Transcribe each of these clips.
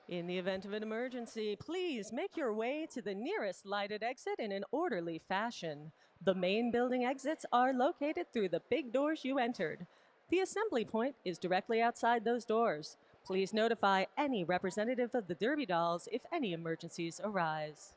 In the event of an emergency, please make your way to the nearest lighted exit in an orderly fashion. The main building exits are located through the big doors you entered. The assembly point is directly outside those doors. Please notify any representative of the Derby Dolls if any emergencies arise.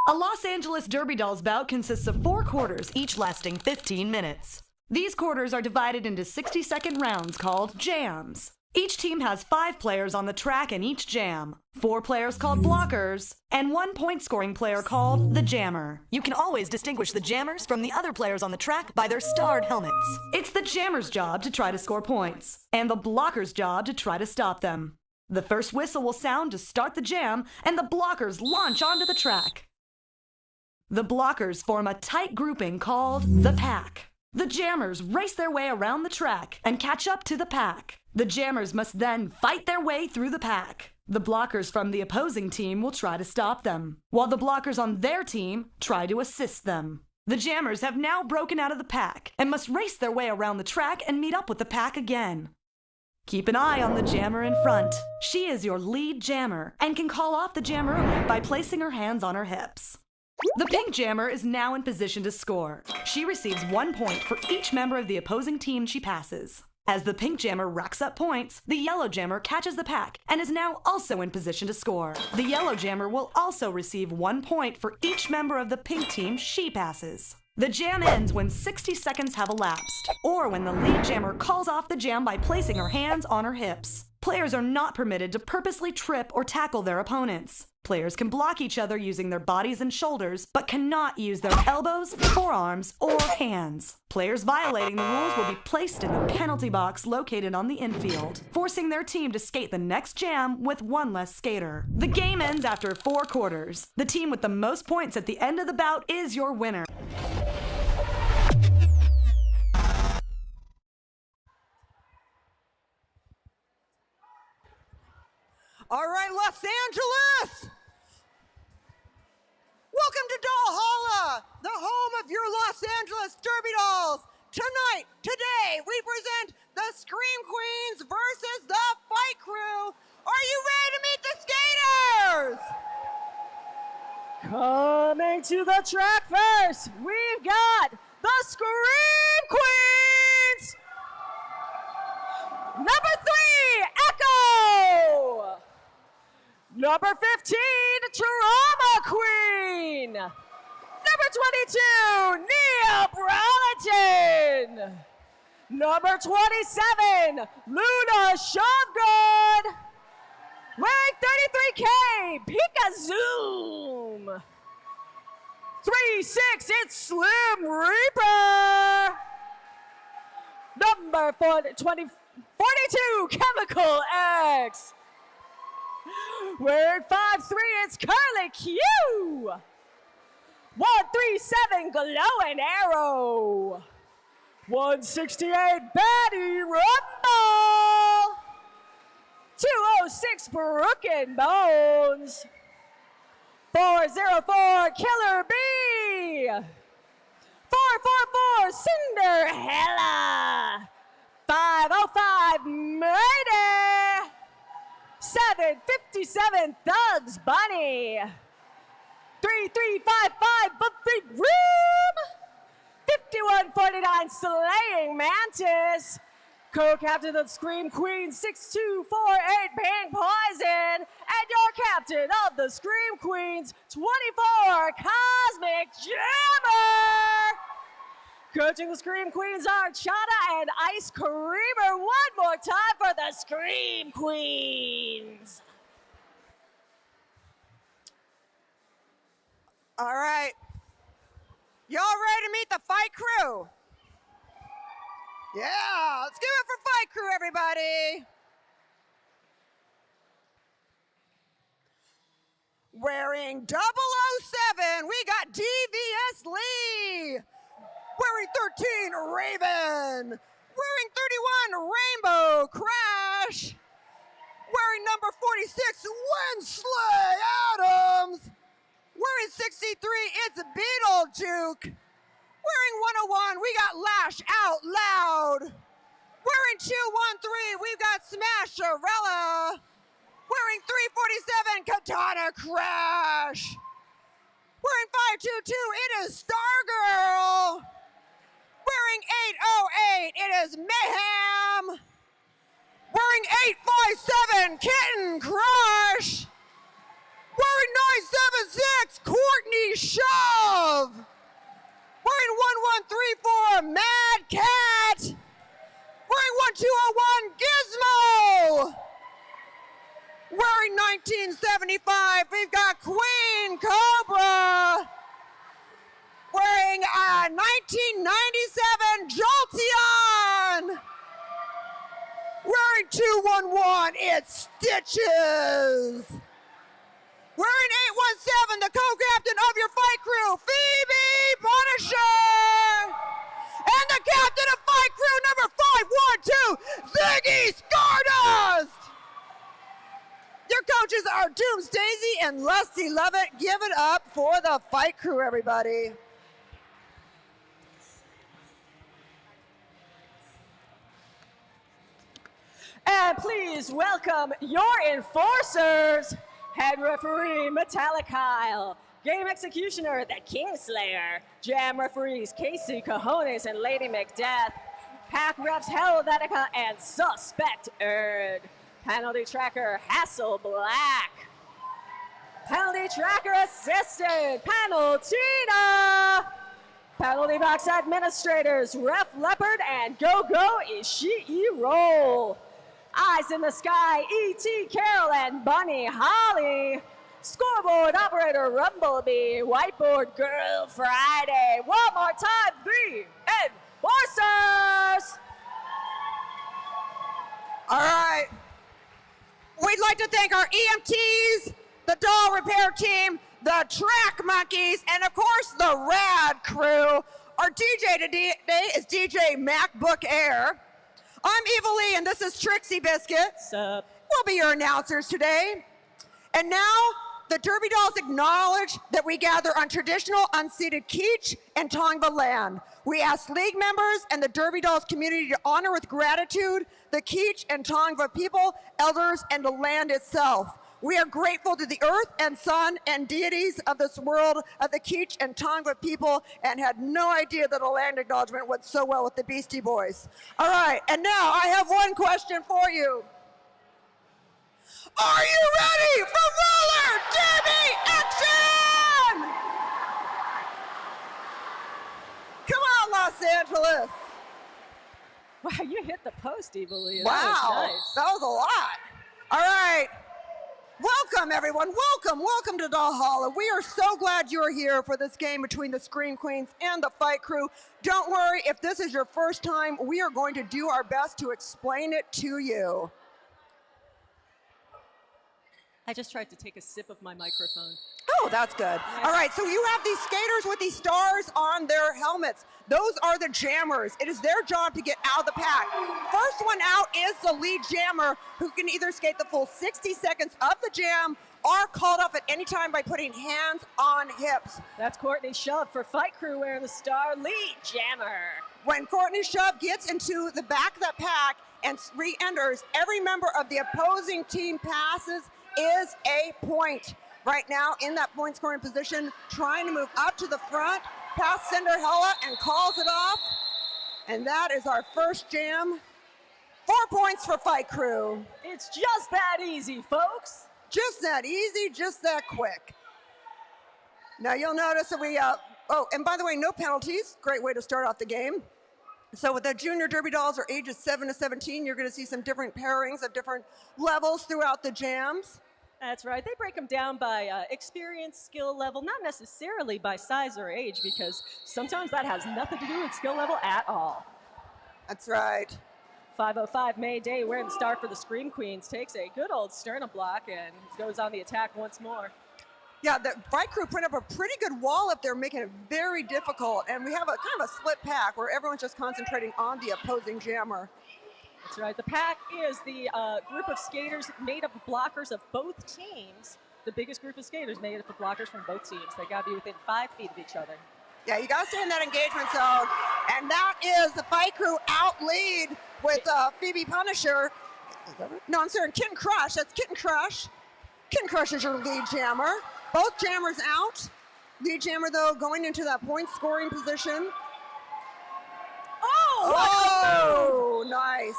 A Los Angeles Derby Dolls bout consists of 4 quarters, each lasting 15 minutes. These quarters are divided into 60-second rounds called jams. Each team has 5 players on the track in each jam, 4 players called blockers, and 1 point-scoring player called the jammer. You can always distinguish the jammers from the other players on the track by their starred helmets. It's the jammer's job to try to score points, and the blocker's job to try to stop them. The first whistle will sound to start the jam, and the blockers launch onto the track. The blockers form a tight grouping called the pack. The jammers race their way around the track and catch up to the pack. The jammers must then fight their way through the pack. The blockers from the opposing team will try to stop them, while the blockers on their team try to assist them. The jammers have now broken out of the pack and must race their way around the track and meet up with the pack again. Keep an eye on the jammer in front. She is your lead jammer and can call off the jammer by placing her hands on her hips. The pink jammer is now in position to score. She receives 1 point for each member of the opposing team she passes. As the pink jammer racks up points, the yellow jammer catches the pack and is now also in position to score. The yellow jammer will also receive 1 point for each member of the pink team she passes. The jam ends when 60 seconds have elapsed, or when the lead jammer calls off the jam by placing her hands on her hips. Players are not permitted to purposely trip or tackle their opponents. Players can block each other using their bodies and shoulders, but cannot use their elbows, forearms, or hands. Players violating the rules will be placed in the penalty box located on the infield, forcing their team to skate the next jam with 1 less skater. The game ends after 4 quarters. The team with the most points at the end of the bout is your winner. All right, Los Angeles! Welcome to Dollhalla, the home of your Los Angeles Derby Dolls. Tonight, today, we present the Scream Queens versus the Fight Crew. Are you ready to meet the skaters? Coming to the track first, we've got the Scream Queens! Number 3, Echo! Number 15, Trauma Queen! Number 22, Neapolitan! Number 27, Luna Shovgood! Wearing 33K, Pika Zoom! 3-6, it's Slim Reaper! Number 42, Chemical X! Wearing 5-3, it's Curly Q! 137, Glowing Arrow! 168, Betty Rumble! 206, Broken Bones! 404, Killer Bee! 444, Cinderella! 505, Mayday! 757, Thugs Bunny! 3355, Buffy Room! 5149, Slaying Mantis! Co-captain of Scream Queen 6248, Pink Poison! And your captain of the Scream Queens 24, Cosmic Jammer! Coaching the Scream Queens are Chana and Ice Creamer. One more time for the Scream Queens. All right. Y'all ready to meet the Fight Crew? Yeah, let's give it for Fight Crew, everybody. Wearing 007, we got DVS Lee. Wearing 13, Raven. Wearing 31, Rainbow Crash. Wearing number 46, Winsley Adams. Wearing 63, it's Beetlejuke. Wearing 101, we got Lash Out Loud. Wearing 213, we've got Smasherella. Wearing 347, Katana Crash. Wearing 522, it is Stargirl. Wearing 808, it is Mayhem. Wearing 857, Kitten Crush. Wearing 976, Courtney Shove. Wearing 1134, Mad Cat. Wearing 1201, Gizmo. Wearing 1975, we've got Queen Cobra. Wearing 1997, Jolteon. Wearing 211, it's Stitches. Wearing 817, the co-captain of your fight crew, Phoebe Punisher. And the captain of fight crew number 512, Ziggy Stardust. Your coaches are Doom Stacey and Lusty Lovett. Give it up for the fight crew, everybody. And please welcome your enforcers, head referee Metallic Kyle, game executioner the Kingslayer, jam referees Casey Cajones and Lady Macbeth, pack refs Helvetica and Suspect Erd, penalty tracker Hassel Black, penalty tracker assistant Penaltina, penalty box administrators Ref Leopard and Go-Go Ishii Roll. Eyes in the Sky, E.T. Carroll and Bunny Holly. Scoreboard operator Rumblebee, Whiteboard Girl Friday. One more time, the enforcers! All right. We'd like to thank our EMTs, the doll repair team, the track monkeys, and of course the rad crew. Our DJ today is DJ MacBook Air. I'm Eva Lee, and this is Trixie Biscuit. Sup? We'll be your announcers today. And now, the Derby Dolls acknowledge that we gather on traditional unceded Kizh and Tongva land. We ask league members and the Derby Dolls community to honor with gratitude the Kizh and Tongva people, elders, and the land itself. We are grateful to the earth and sun and deities of this world of the Kizh and Tongva people and had no idea that a land acknowledgement went so well with the Beastie Boys. All right, and now I have one question for you. Are you ready for roller derby action? Come on, Los Angeles. Wow, you hit the post, Evilly. Wow, That was nice. that was a lot. All right. Welcome, everyone. Welcome to Valhalla. We are so glad you're here for this game between the Scream Queens and the Fight Crew. Don't worry, if this is your first time, we are going to do our best to explain it to you. I just tried to take a sip of my microphone. Oh, that's good. All right, so you have these skaters with these stars on their helmets. Those are the jammers. It is their job to get out of the pack. First one out is the lead jammer, who can either skate the full 60 seconds of the jam or called off at any time by putting hands on hips. That's Courtney Shove for Fight Crew wearing the star lead jammer. When Courtney Shove gets into the back of that pack and re-enters, every member of the opposing team passes is a point. Right now, in that point scoring position, trying to move up to the front, past Cinderella, and calls it off. And that is our first jam. 4 points for Fight Crew. It's just that easy, folks. Just that easy, just that quick. Now you'll notice that we, oh, and by the way, no penalties. Great way to start off the game. So with the junior Derby Dolls are ages 7 to 17, you're gonna see some different pairings of different levels throughout the jams. That's right. They break them down by experience, skill level, not necessarily by size or age, because sometimes that has nothing to do with skill level at all. That's right. 505 May Day wearing the star for the Scream Queens takes a good old sternum block and goes on the attack once more. Yeah, the Fight Crew put up a pretty good wall up there, making it very difficult. And we have a kind of a split pack where everyone's just concentrating on the opposing jammer. That's right. The pack is the group of skaters made up of blockers of both teams. The biggest group of skaters made up of blockers from both teams. They got to be within 5 feet of each other. Yeah, you got to stay in that engagement zone. And that is the Fight Crew out lead with Phoebe Punisher. No, I'm sorry, Kitten Crush. That's Kitten Crush. Kitten Crush is your lead jammer. Both jammers out. Lead jammer, though, going into that point scoring position. Oh, nice.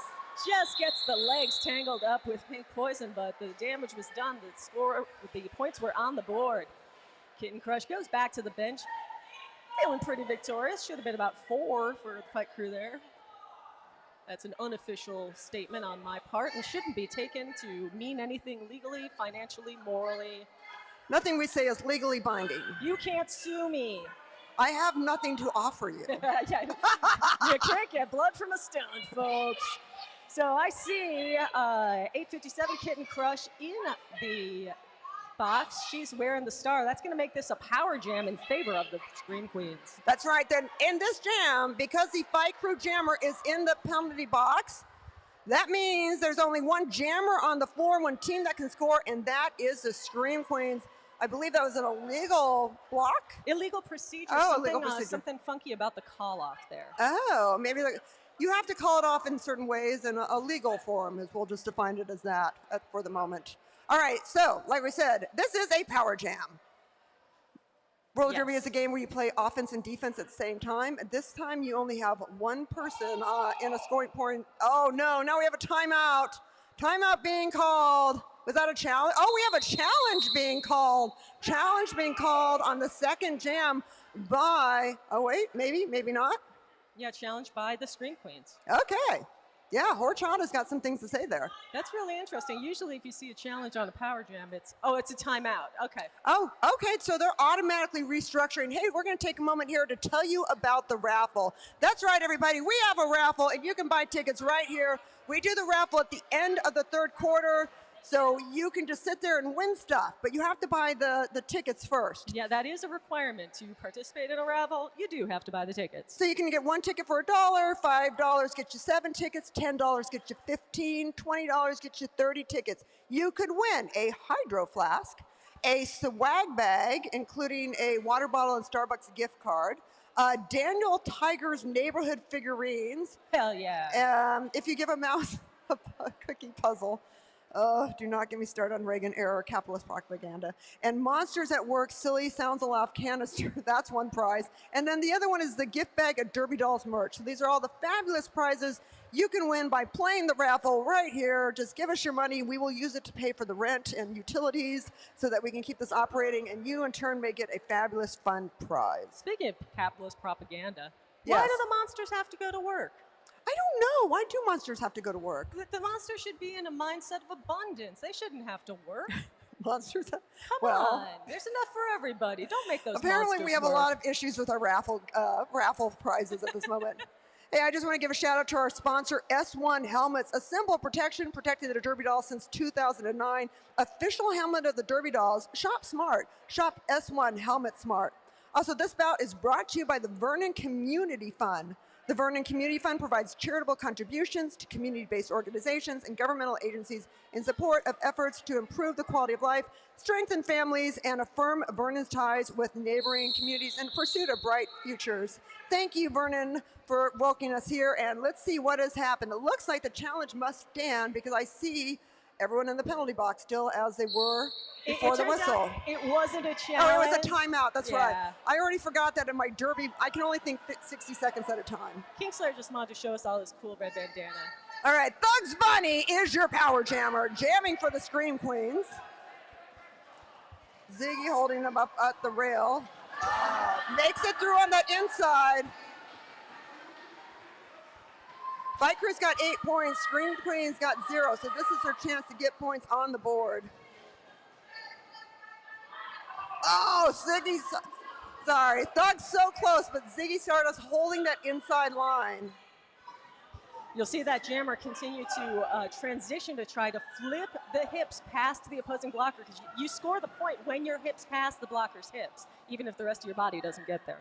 Just gets the legs tangled up with pink poison, but the damage was done. The points were on the board. Kitten Crush goes back to the bench. Feeling pretty victorious. Should have been about 4 for the Fight Crew there. That's an unofficial statement on my part and shouldn't be taken to mean anything legally, financially, morally. Nothing we say is legally binding. You can't sue me. I have nothing to offer you. Yeah, you can't get blood from a stone, folks. So I see 857 Kitten Crush in the box. She's wearing the star. That's going to make this a power jam in favor of the Scream Queens. That's right. Then in this jam, because the Fight Crew jammer is in the penalty box, that means there's only one jammer on the floor, one team that can score, and that is the Scream Queens. I believe that was an illegal block? Illegal procedure. Oh, something, illegal procedure. Something funky about the call-off there. Oh, maybe you have to call it off in certain ways in a legal form, as we'll just define it as that for the moment. All right, so like we said, this is a power jam. Roller derby is a game where you play offense and defense at the same time. At this time, you only have one person in a scoring point. Oh, no, now we have a timeout. Timeout being called. Was that a challenge? Oh, we have a challenge being called. Challenge being called on the second jam by, oh, wait, maybe not. Yeah, challenged by the Scream Queens. Okay. Yeah, Horchata's got some things to say there. That's really interesting. Usually if you see a challenge on a power jam, it's a timeout. Okay. Oh, okay, so they're automatically restructuring. Hey, we're going to take a moment here to tell you about the raffle. That's right, everybody. We have a raffle, and you can buy tickets right here. We do the raffle at the end of the third quarter, so you can just sit there and win stuff, but you have to buy the tickets first. Yeah, that is a requirement to participate in a raffle. You do have to buy the tickets. So you can get one ticket for $1, $5 gets you 7 tickets, $10 gets you 15, $20 gets you 30 tickets. You could win a hydro flask, a swag bag, including a water bottle and Starbucks gift card, Daniel Tiger's neighborhood figurines. Hell yeah. If you give a mouse a cookie puzzle. Do not get me started on Reagan-era capitalist propaganda. And Monsters at Work, Silly Sounds Aloft canister, that's one prize. And then the other one is the gift bag of Derby Dolls merch. So these are all the fabulous prizes you can win by playing the raffle right here. Just give us your money. We will use it to pay for the rent and utilities so that we can keep this operating, and you in turn may get a fabulous fun prize. Speaking of capitalist propaganda, yes. Why do the monsters have to go to work? I don't know. Why do monsters have to go to work? The monster should be in a mindset of abundance. They shouldn't have to work. Monsters? Come on. There's enough for everybody. Don't make those apparently monsters we have work. a lot of issues with our raffle prizes at this moment. Hey, I just want to give a shout out to our sponsor, S1 Helmets, a symbol of protection, protecting the Derby Dolls since 2009. Official helmet of the Derby Dolls. Shop smart. Shop S1 Helmet Smart. Also, this bout is brought to you by the Vernon Community Fund. The Vernon Community Fund provides charitable contributions to community-based organizations and governmental agencies in support of efforts to improve the quality of life, strengthen families, and affirm Vernon's ties with neighboring communities in pursuit of bright futures. Thank you, Vernon, for welcoming us here, and let's see what has happened. It looks like the challenge must stand because I see everyone in the penalty box still as they were before the whistle. It wasn't a challenge. Oh, it was a timeout. That's right. I already forgot that in my derby, I can only think 60 seconds at a time. Kingslayer just wanted to show us all his cool red bandana. All right, Thugs Bunny is your power jammer, jamming for the Scream Queens. Ziggy holding him up at the rail. Makes it through on that inside. Fight Crew's got 8 points. Scream Queens got 0, so this is her chance to get points on the board. Oh, Ziggy, sorry. Thug's so close, but Ziggy Stardust holding that inside line. You'll see that jammer continue to transition to try to flip the hips past the opposing blocker, because you score the point when your hips pass the blocker's hips, even if the rest of your body doesn't get there.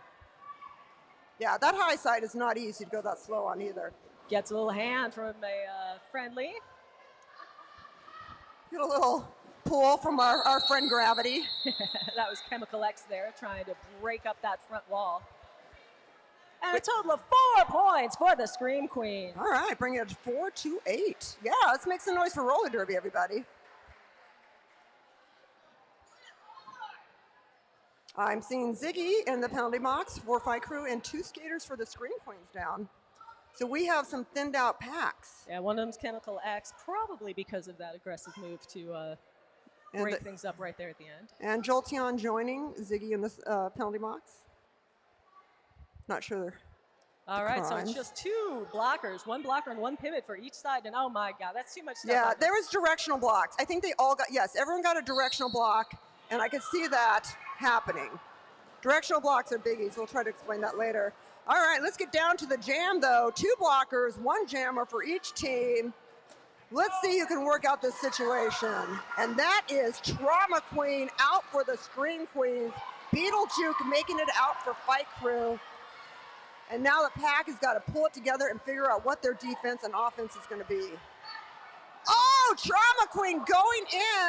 Yeah, that high side is not easy to go that slow on either. Gets a little hand from a friendly. Get a little pull from our friend Gravity. That was Chemical X there, trying to break up that front wall. And a total of 4 points for the Scream Queen. All right, bring it 4-8. Yeah, let's make some noise for roller derby, everybody. I'm seeing Ziggy in the penalty box for Fight Crew and 2 skaters for the Scream Queens down. So we have some thinned out packs. Yeah, one of them's Chemical X, probably because of that aggressive move to break things up right there at the end. And Jolteon joining Ziggy in this penalty box. Not sure. All right, so it's just 2 blockers, 1 blocker and 1 pivot for each side. And oh my God, that's too much stuff. Yeah, there was directional blocks. I think they all got, yes, everyone got a directional block, and I could see that happening. Directional blocks are biggies. We'll try to explain that later. All right, let's get down to the jam, though. 2 blockers, 1 jammer for each team. Let's see who can work out this situation. And that is Trauma Queen out for the Scream Queens. Beetlejuke making it out for Fight Crew. And now the pack has got to pull it together and figure out what their defense and offense is going to be. Oh, Trauma Queen going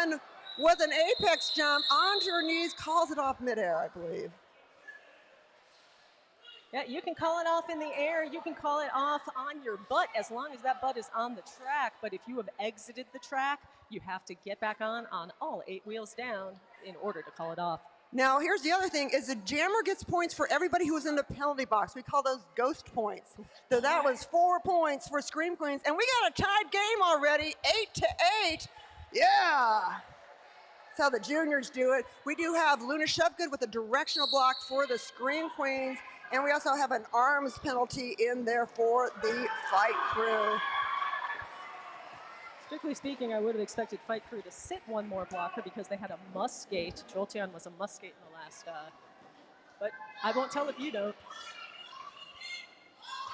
in with an apex jump onto her knees, calls it off midair, I believe. Yeah, you can call it off in the air. You can call it off on your butt as long as that butt is on the track. But if you have exited the track, you have to get back on all 8 wheels down in order to call it off. Now, here's the other thing, is the jammer gets points for everybody who was in the penalty box. We call those ghost points. So that was 4 points for Scream Queens. And we got a tied game already, 8-8. Yeah. That's how the juniors do it. We do have Luna Shovegood with a directional block for the Scream Queens. And we also have an arms penalty in there for the Fight Crew. Strictly speaking, I would have expected Fight Crew to sit 1 more blocker because they had a must skate. Jolteon was a must skate in the last, but I won't tell if you don't.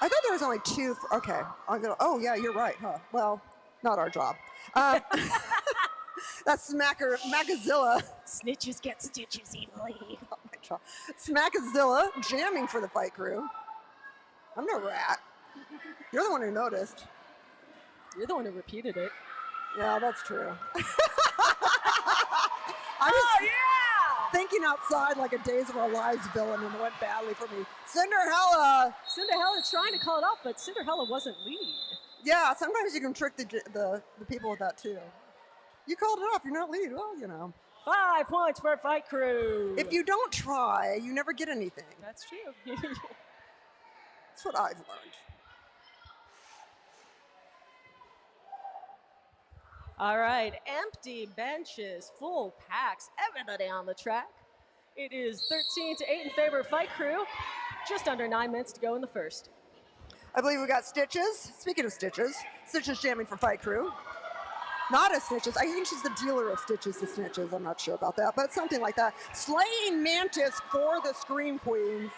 I thought there was only 2. Okay, oh yeah, you're right, huh? Well, not our job. That's Smackazilla. Snitches get stitches evilly. Oh my God. Smackazilla jamming for the Fight Crew. I'm no rat. You're the one who noticed. You're the one who repeated it. Yeah, that's true. Yeah! Thinking outside like a Days of Our Lives villain, and it went badly for me. Cinderella trying to call it off, but Cinderella wasn't lead. Yeah, sometimes you can trick the people with that too. You called it off, you're not lead. Well, you know. 5 points for Fight Crew. If you don't try, you never get anything. That's true. That's what I've learned. All right, empty benches, full packs, everybody on the track. It is 13-8 in favor of Fight Crew. Just under 9 minutes to go in the first. I believe we got Stitches. Speaking of Stitches, Stitches jamming for Fight Crew. Not a Stitches. I think she's the dealer of Stitches to Snitches. I'm not sure about that, but something like that. Slaying Mantis for the Scream Queens.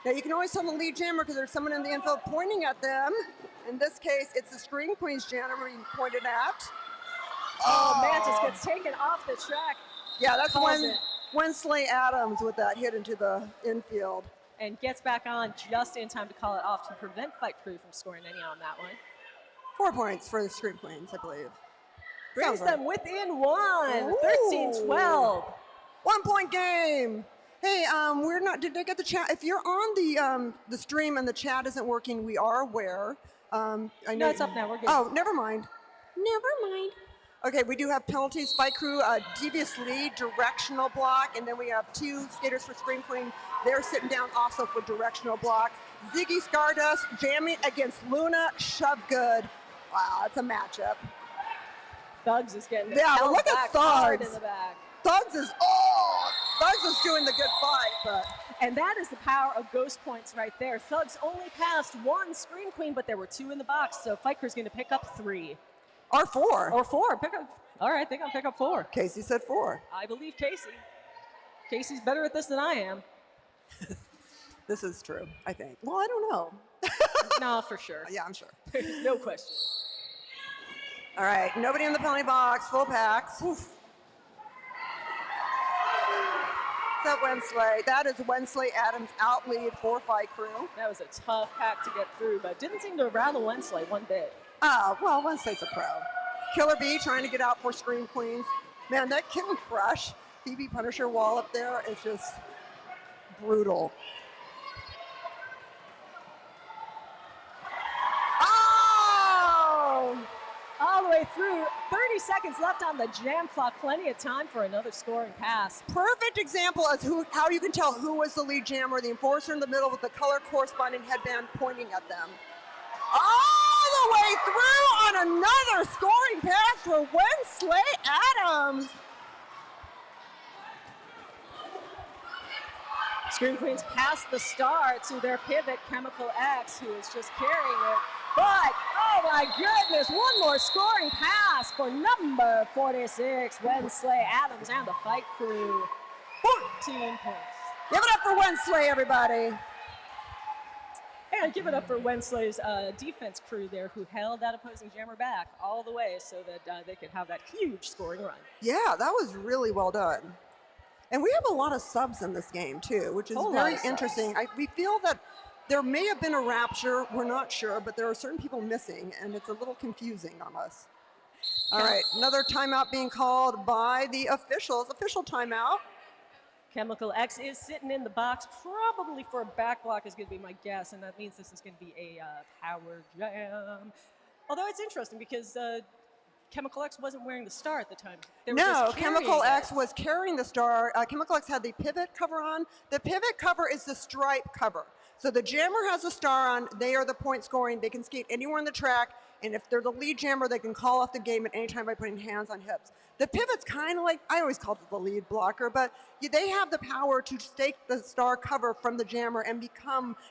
Now, you can always tell the lead jammer because there's someone in the infield pointing at them. In this case, it's the Scream Queens jammer being pointed at. Oh, Mantis gets taken off the track. Yeah, that's when Slay Adams with that hit into the infield. And gets back on just in time to call it off to prevent Fight Crew from scoring any on that one. 4 points for the Scream Queens, I believe. Brings them within 1, 13-12. 1 point game. Hey, did I get the chat? If you're on the stream and the chat isn't working, we are aware. I know no, it's up now, we're good. Oh, never mind. Never mind. Okay, we do have penalties. Fight Crew, devious lead, directional block, and then we have 2 skaters for Scream Queen. They're sitting down also for directional block. Ziggy Stardust jamming against Luna Shovegood. Wow, that's a matchup. Thugs is getting held look back at Thugs. in the back. Thugs is doing the good fight, but. And that is the power of ghost points right there. Thugs only passed 1 Scream Queen, but there were 2 in the box, so Fight Crew's going to pick up 3. Or 4. Or 4. Pick up. All right, they're going to pick up 4. Casey said 4. I believe Casey. Casey's better at this than I am. This is true, I think. Well, I don't know. No, for sure. Yeah, I'm sure. There's no question. All right, nobody in the penalty box, full packs. Oof. What's up, Wensley? That is Wensley Adams' out lead for Fight Crew. That was a tough pack to get through, but didn't seem to rattle Wensley one bit. Oh, well, Wensley's a pro. Killer Bee trying to get out for Scream Queens. Man, that Kill and Crush Phoebe Punisher wall up there is just brutal. Oh! All the way through, 30 seconds left on the jam clock. Plenty of time for another scoring pass. Perfect example as how you can tell who was the lead jammer, the enforcer in the middle with the color corresponding headband pointing at them. All the way through on another scoring pass for Wensley Adams. Scream Queens pass the star to their pivot, Chemical X, who is just carrying it. But, oh my goodness, one more scoring pass for number 46, Wensley Adams and the Fight Crew. 14 points. Give it up for Wensley, everybody. And give it up for Wensley's defense crew there, who held that opposing jammer back all the way so that they could have that huge scoring run. Yeah, that was really well done. And we have a lot of subs in this game, too, which is very interesting. We feel that there may have been a rapture. We're not sure, but there are certain people missing, and it's a little confusing on us. All right, another timeout being called by the officials. Official timeout. Chemical X is sitting in the box, probably for a back block is going to be my guess, and that means this is going to be a power jam. Although it's interesting because Chemical X wasn't wearing the star at the time. No, Chemical X was carrying the star. Chemical X had the pivot cover on. The pivot cover is the stripe cover. So the jammer has a star on. They are the point scoring. They can skate anywhere on the track. And if they're the lead jammer, they can call off the game at any time by putting hands on hips. The pivot's kind of like, I always called it the lead blocker, but they have the power to stake the star cover from the jammer and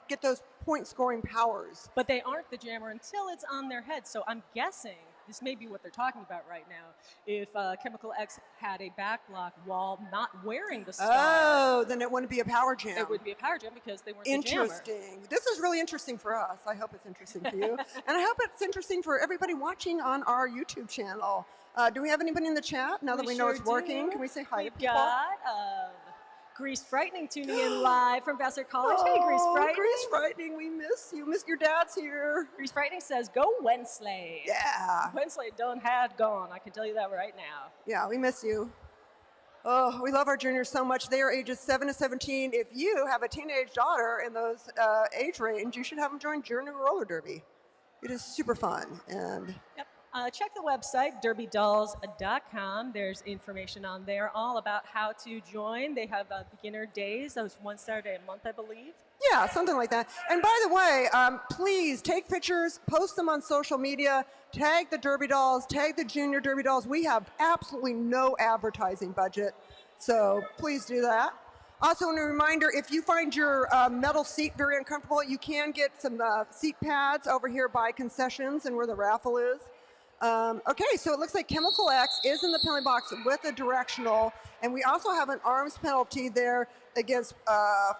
get those point scoring powers. But they aren't the jammer until it's on their head. So I'm guessing this may be what they're talking about right now. If Chemical X had a back block while not wearing the star. Oh, then it wouldn't be a power jam. It would be a power jam because they weren't the jammer. Interesting. This is really interesting for us. I hope it's interesting for you. And I hope it's interesting for everybody watching on our YouTube channel. Do we have anybody in the chat now that we know it's working? Can we say hi to people? We've got Grease Frightening tuning in live from Vassar College. Hey, Grease Frightening. Grease Frightening, we miss you. Miss your dad's here. Grease Frightening says, go Wensley. Yeah. Wensley done had gone. I can tell you that right now. Yeah, we miss you. Oh, we love our juniors so much. They are ages 7 to 17. If you have a teenage daughter in those age range, you should have them join Junior Roller Derby. It is super fun. And yep. Check the website, derbydolls.com. There's information on there all about how to join. They have beginner days. That was one Saturday a month, I believe. Yeah, something like that. And by the way, please take pictures, post them on social media, tag the Derby Dolls, tag the Junior Derby Dolls. We have absolutely no advertising budget, so please do that. Also, a reminder, if you find your metal seat very uncomfortable, you can get some seat pads over here by concessions and where the raffle is. Okay, so it looks like Chemical X is in the penalty box with a directional, and we also have an arms penalty there against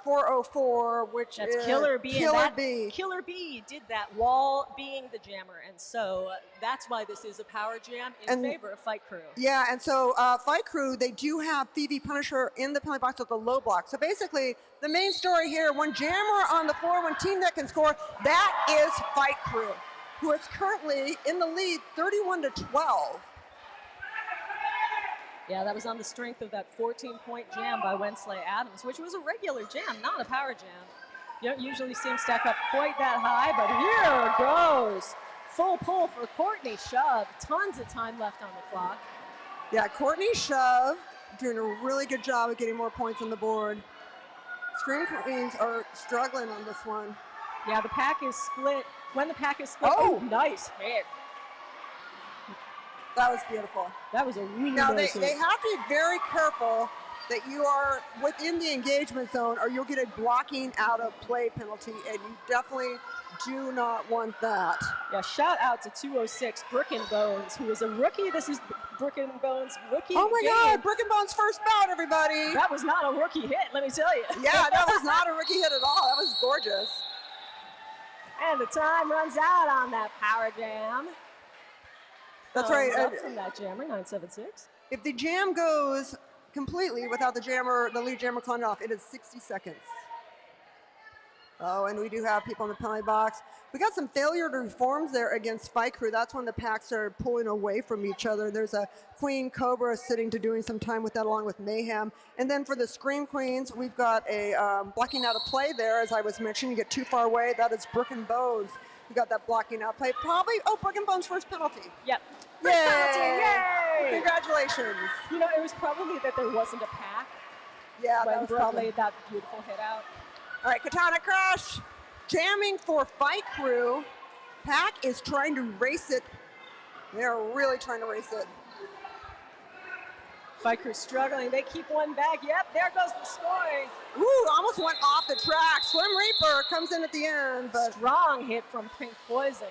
404, which is Killer Bee. Killer Bee. Killer Bee did that while being the jammer, and so that's why this is a power jam in favor of Fight Crew. Yeah, and so Fight Crew, they do have Phoebe Punisher in the penalty box with a low block. So basically, the main story here, one jammer on the floor, one team that can score, that is Fight Crew, who is currently in the lead 31-12. Yeah, that was on the strength of that 14-point jam by Wensley Adams, which was a regular jam, not a power jam. You don't usually see him stack up quite that high, but here goes. Full pull for Courtney Shove. Tons of time left on the clock. Yeah, Courtney Shove doing a really good job of getting more points on the board. Scream Queens are struggling on this one. Yeah, the pack is split. When the pack is split, oh nice hit. That was beautiful. That was a really Now, nice they have to be very careful that you are within the engagement zone or you'll get a blocking out of play penalty, and you definitely do not want that. Yeah, shout out to 206, Brick and Bones, who is a rookie. This is Brick and Bones' rookie Oh my game. God, Brick and Bones' first bout, everybody. That was not a rookie hit, let me tell you. Yeah, that was not a rookie hit at all. That was gorgeous. And the time runs out on that power jam. That's right. Thumbs up from that jammer, 976. If the jam goes completely without the jammer, the lead jammer calling off, it is 60 seconds. Oh, and we do have people in the penalty box. We got some failure to reforms there against Fight Crew. That's when the packs started pulling away from each other. There's a Queen Cobra sitting to doing some time with that along with Mayhem. And then for the Scream Queens, we've got a blocking out of play there. As I was mentioning, you get too far away. That is Brooke and Bones. We got that blocking out play. Probably, Brooke and Bones' first penalty. Yep. Yay! First penalty, yay! Congratulations. You know, it was probably that there wasn't a pack Yeah, that when was Brooke probably. laid that beautiful hit out. All right, Katana Crash, jamming for Fight Crew. Pack is trying to race it. They're really trying to race it. Fight Crew struggling. They keep one back. Yep, there goes the scoring. Ooh, almost went off the track. Slim Reaper comes in at the end, but Strong hit from Pink Poison.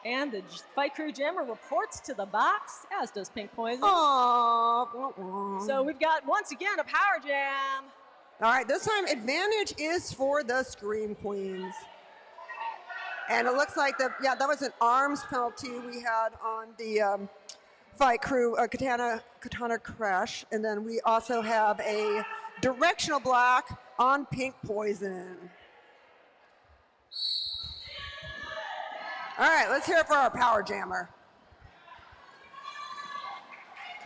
And the Fight Crew jammer reports to the box, as does Pink Poison. aww. So we've got, once again, a power jam. All right, this time advantage is for the Scream Queens. And it looks like that was an arms penalty we had on the Fight Crew Katana Crash. And then we also have a directional block on Pink Poison. All right, let's hear it for our power jammer.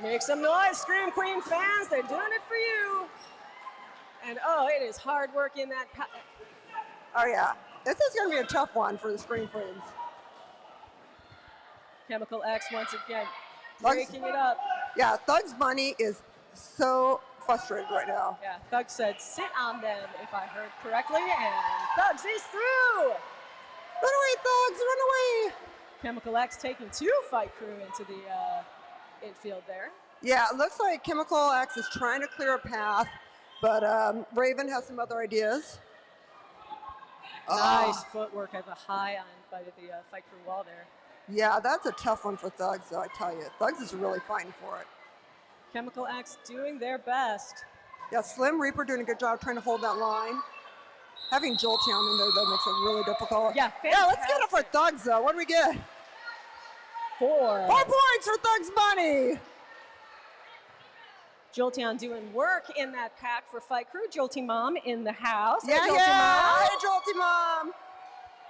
Make some noise, Scream Queen fans. They're doing it for you. And oh, it is hard work in that. Oh yeah, this is gonna be a tough one for the Scream Queens. Chemical X once again Thugs- breaking it up. Yeah, Thugs Bunny is so frustrated right now. Yeah, Thugs said sit on them if I heard correctly, and Thugs is through. Run away, Thugs, run away. Chemical X taking two Fight Crew into the infield there. Yeah, it looks like Chemical X is trying to clear a path, but Raven has some other ideas. Nice footwork at the high on by the Fight Crew wall there. Yeah, that's a tough one for Thugs, though, I tell you. Thugs is really fighting for it. Chemical X doing their best. Yeah, Slim Reaper doing a good job trying to hold that line. Having Jolteon in there, though, makes it really difficult. Yeah, Yeah, let's get it for Thugs, though. What do we get? 4. 4 points for Thugs Bunny. Jolteon doing work in that pack for Fight Crew. Jolty Mom in the house. Yeah, Hey, Jolty yeah. Mom. Hey, Jolty Mom.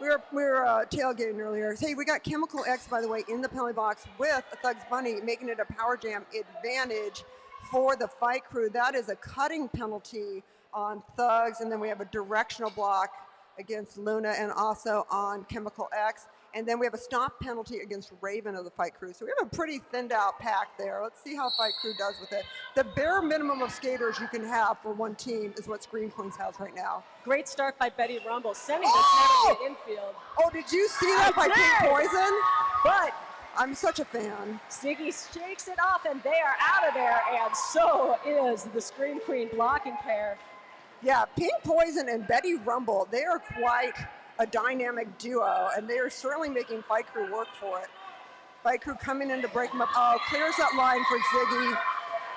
We were tailgating earlier. Hey, we got Chemical X, by the way, in the penalty box with a Thugs Bunny, making it a power jam advantage for the Fight Crew. That is a cutting penalty on Thugs, and then we have a directional block against Luna and also on Chemical X. And then we have a stop penalty against Raven of the Fight Crew. So we have a pretty thinned out pack there. Let's see how Fight Crew does with it. The bare minimum of skaters you can have for one team is what Scream Queens has right now. Great start by Betty Rumble, sending the Oh! camera to the infield. Oh, did you see that by did. Pink Poison? But I'm such a fan. Ziggy shakes it off, and they are out of there, and so is the Scream Queen blocking pair. Yeah, Pink Poison and Betty Rumble, they are quite a dynamic duo, and they are certainly making Fight Crew work for it. Fight Crew coming in to break them up. Oh, clears that line for Ziggy.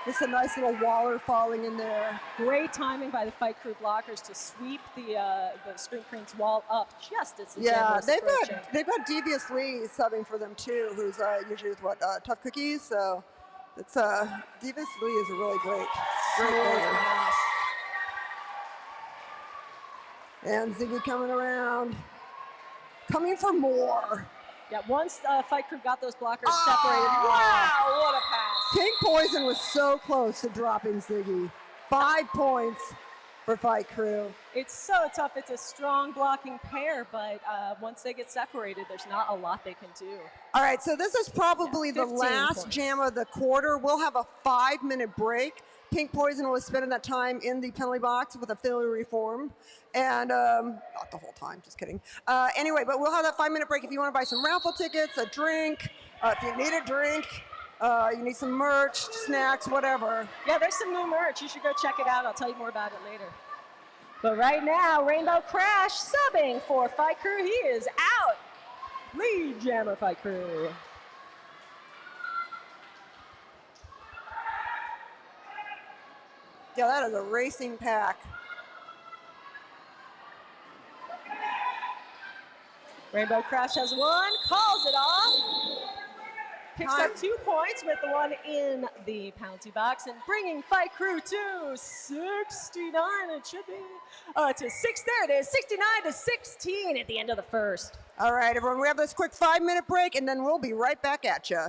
Just a nice little waller falling in there. Great timing by the Fight Crew blockers to sweep the Scream Queen's wall up just as the Yeah, jam was approaching. they've got Devious Lee subbing for them too, who's usually with Tough Cookies. So it's Devious Lee is a really great player. Yes. And Ziggy coming around, coming for more. Yeah, once Fight Crew got those blockers separated, wow, what a pass. Pink Poison was so close to dropping Ziggy. 5 points for Fight Crew. It's so tough. It's a strong blocking pair, but once they get separated, there's not a lot they can do. All right, so this is probably the 15 last points. jam of the quarter. We'll have a 5-minute break. Pink Poison was spending that time in the penalty box with a failure reform. And not the whole time, just kidding. Anyway, but we'll have that 5-minute break if you want to buy some raffle tickets, a drink, if you need a drink, you need some merch, snacks, whatever. Yeah, there's some new merch. You should go check it out. I'll tell you more about it later. But right now, Rainbow Crash subbing for Fight Crew. He is out. Lead jammer Fight Crew. Yeah, that is a racing pack. Rainbow Crash has one, calls it off. Picks up 2 points with the one in the penalty box and bringing Fight Crew to 69. It should be to 6. There it is, 69-16 at the end of the first. All right, everyone, we have this quick 5-minute break, and then we'll be right back at you.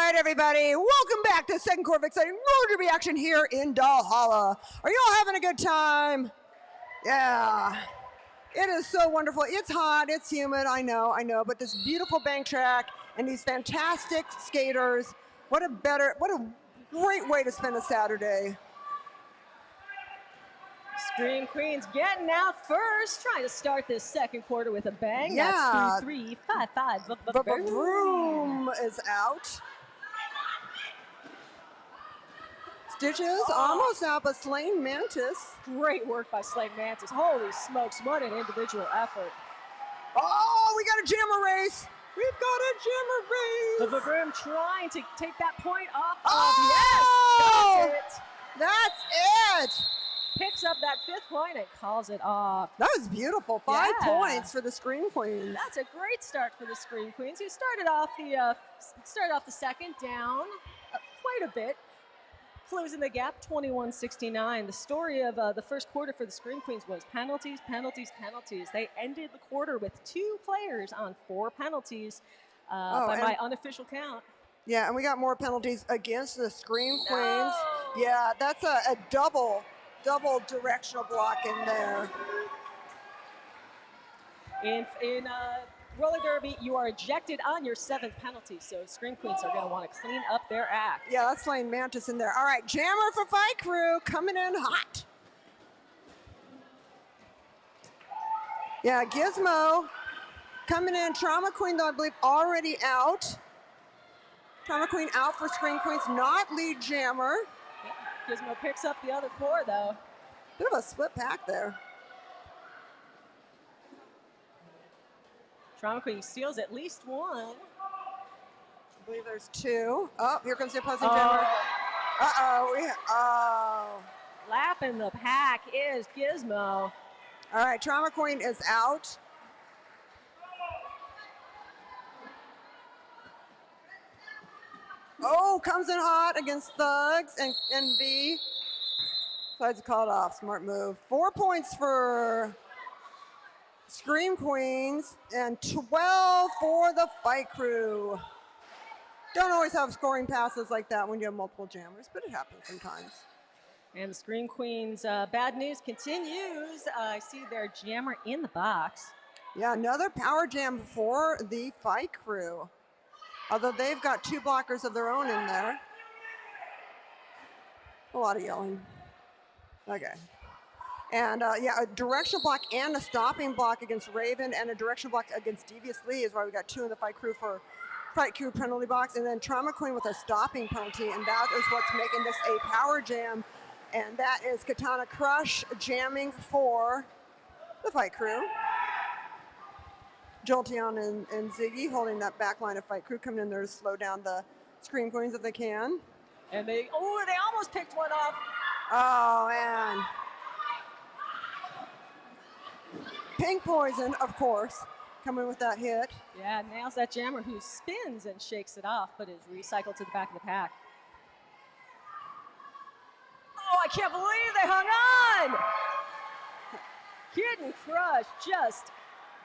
right, everybody, welcome back to second quarter of exciting road derby action here in Valhalla. Are you all having a good time? Yeah, it is so wonderful. It's hot, it's humid, I know, but this beautiful bank track and these fantastic skaters, what a great way to spend a Saturday. Scream Queens getting out first, trying to start this second quarter with a bang. Yeah. That's 3, 3, 5, 5. Broom is out. Stitches almost out, but Slain Mantis. Great work by Slade Mantis. Holy smokes, what an individual effort. Oh, we got a jammer race. We've got a jammer race. The Broom trying to take that point off of. Oh! Yes, does it. That's it. Picks up that 5th point and calls it off. That was beautiful. 5 Yeah. points for the Scream Queens. That's a great start for the Scream Queens, who started off the second down quite a bit, closing the gap 21-69. The story of the first quarter for the Scream Queens was penalties, penalties, penalties. They ended the quarter with 2 players on 4 penalties by my unofficial count. Yeah, and we got more penalties against the Scream Queens. No. Yeah, that's a double directional block in there. In roller derby, you are ejected on your 7th penalty, so Scream Queens are going to want to clean up their act. Yeah, that's Slain Mantis in there. All right, jammer for Fight Crew coming in hot. Yeah, Gizmo coming in. Trauma Queen, though, I believe, already out. Trauma Queen out for Scream Queens, not lead jammer. Gizmo picks up the other 4, though. Bit of a split pack there. Trauma Queen steals at least 1. I believe there's 2. Oh, here comes the opposing jammer. Uh-oh. Lapping the pack is Gizmo. All right, Trauma Queen is out. Oh, comes in hot against Thugs and B. Decides to call it off. Smart move. 4 points for Scream Queens and 12 for the Fight Crew. Don't always have scoring passes like that when you have multiple jammers, but it happens sometimes. And the Scream Queens bad news continues. I see their jammer in the box. Yeah, another power jam for the Fight Crew. Although they've got 2 blockers of their own in there. A lot of yelling. Okay. And yeah, a directional block and a stopping block against Raven and a directional block against Devious Lee is why we got 2 in the Fight Crew for Fight Crew penalty box. And then Trauma Queen with a stopping penalty, and that is what's making this a power jam. And that is Katana Crush jamming for the Fight Crew. Jolteon and Ziggy holding that back line of Fight Crew, coming in there to slow down the Scream Queens if they can. And they almost picked one off. Oh, man. Pink Poison, of course, coming with that hit. Yeah, nails that jammer, who spins and shakes it off, but is recycled to the back of the pack. Oh, I can't believe they hung on! Kid and Crush just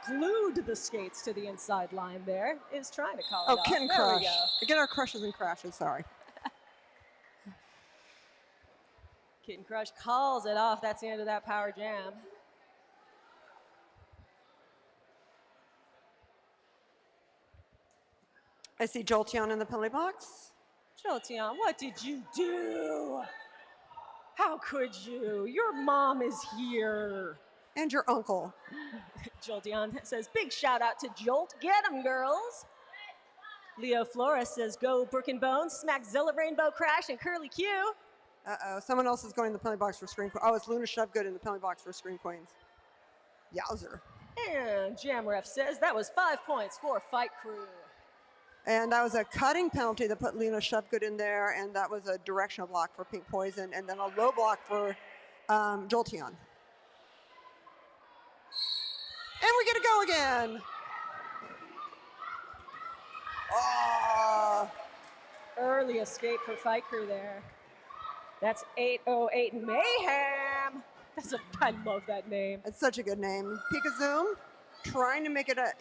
glued the skates to the inside line there. Is trying to call it off. Oh, Kid and There Crush. we go. Again, our crushes and crashes, sorry. Kid and Crush calls it off. That's the end of that power jam. I see Jolteon in the penalty box. Jolteon, what did you do? How could you? Your mom is here. And your uncle. Jolteon says, big shout out to Jolt. Get 'em, girls. Leo Flores says, go Brook and Bones, smack Zilla Rainbow Crash and Curly Q. Uh-oh, someone else is going in the penalty box for Scream Queens. Oh, it's Luna Shovegood in the penalty box for Scream Queens. Yowzer. And Jamref says that was 5 points for Fight Crew. And that was a cutting penalty that put Luna Shovegood in there, and that was a directional block for Pink Poison, and then a low block for Jolteon. And we get to go again. Oh. Early escape for Fight Crew there. That's 808 Mayhem. I love that name. It's such a good name. Pikazoom trying to make it out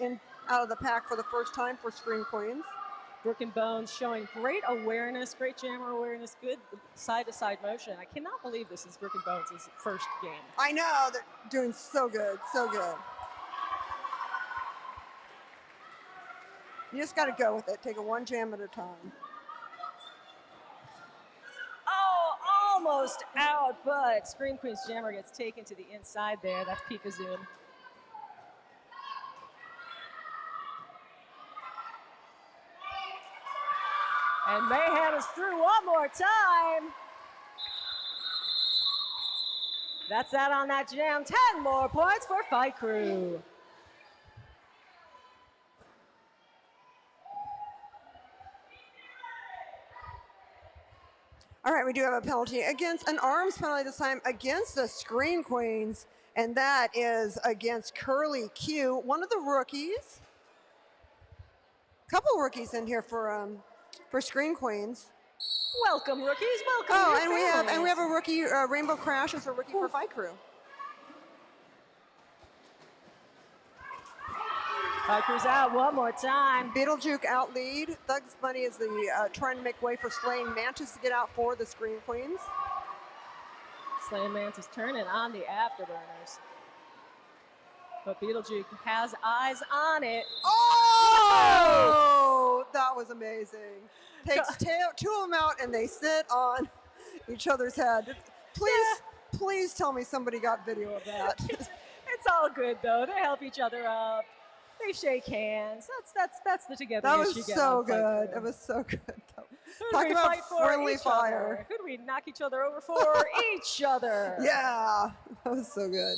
of the pack for the first time for Scream Queens. Brooke and Bones showing great awareness, great jammer awareness, good side-to-side motion. I cannot believe this is Brooke and Bones' first game. I know, they're doing so good, so good. You just got to go with it. Take it one jam at a time. Oh, almost out, but Scream Queen's jammer gets taken to the inside there. That's Pikazoon. And Mayhem is through one more time. That's that on that jam. 10 more points for Fight Crew. All right, we do have a penalty against an arms penalty this time against the Scream Queens, and that is against Curly Q, one of the rookies. Couple rookies in here for Scream Queens. Welcome, rookies. Welcome. Oh, and we have a rookie. Rainbow Crash is a rookie for Fight Crew. Fight Crew's out one more time. Beetlejuice out lead. Thugs Bunny is the trying to make way for Slaying Mantis to get out for the Scream Queens. Slaying Mantis turning on the afterburners. But Beetlejuice has eyes on it. Oh! That was amazing. Takes two of them out and they sit on each other's head. Please tell me somebody got video of that. It's all good though. They help each other up. They shake hands. That's the togetherness you get. That was so good. That was so good. Talk about friendly fire. Who do we knock each other over for? Each other. Yeah, that was so good.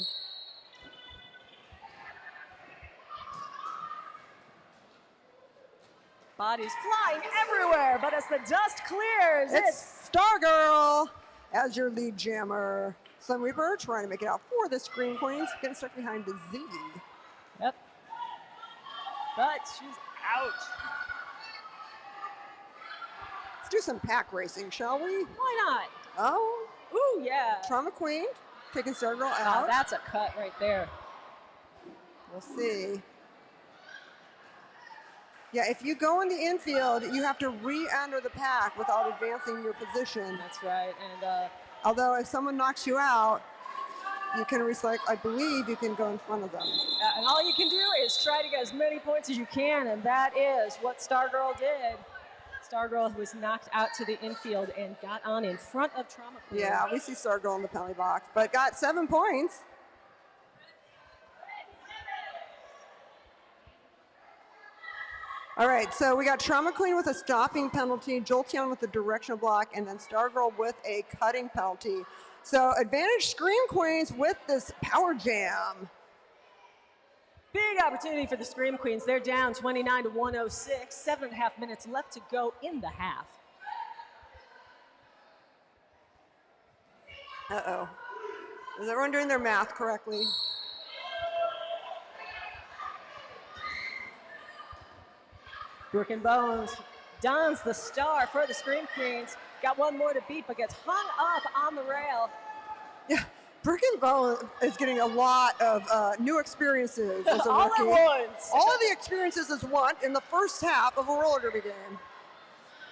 Bodies flying everywhere, but as the dust clears, it's Stargirl as your lead jammer. Sun Reaper trying to make it out for the Scream Queens, getting stuck behind the Z. Yep. But she's out. Let's do some pack racing, shall we? Why not? Oh. Ooh, yeah. Trauma Queen taking Stargirl out. Oh, that's a cut right there. We'll see. Yeah, if you go in the infield, you have to re-enter the pack without advancing your position. That's right. And although if someone knocks you out, you can recycle. I believe you can go in front of them. And all you can do is try to get as many points as you can, and that is what Stargirl did. Stargirl was knocked out to the infield and got on in front of Trauma Queen. Yeah, we see Stargirl in the penalty box, but got 7 points. All right, so we got Trauma Queen with a stopping penalty, Jolteon with a directional block, and then Stargirl with a cutting penalty. So advantage Scream Queens with this power jam. Big opportunity for the Scream Queens. They're down 29 to 106. 7.5 minutes left to go in the half. Uh-oh. Is everyone doing their math correctly? Brooke and Bones dons the star for the Scream Queens. Got one more to beat, but gets hung up on the rail. Yeah, Brooke and Bones is getting a lot of new experiences as a All rookie. at once. All of the experiences is one in the first half of a roller derby game.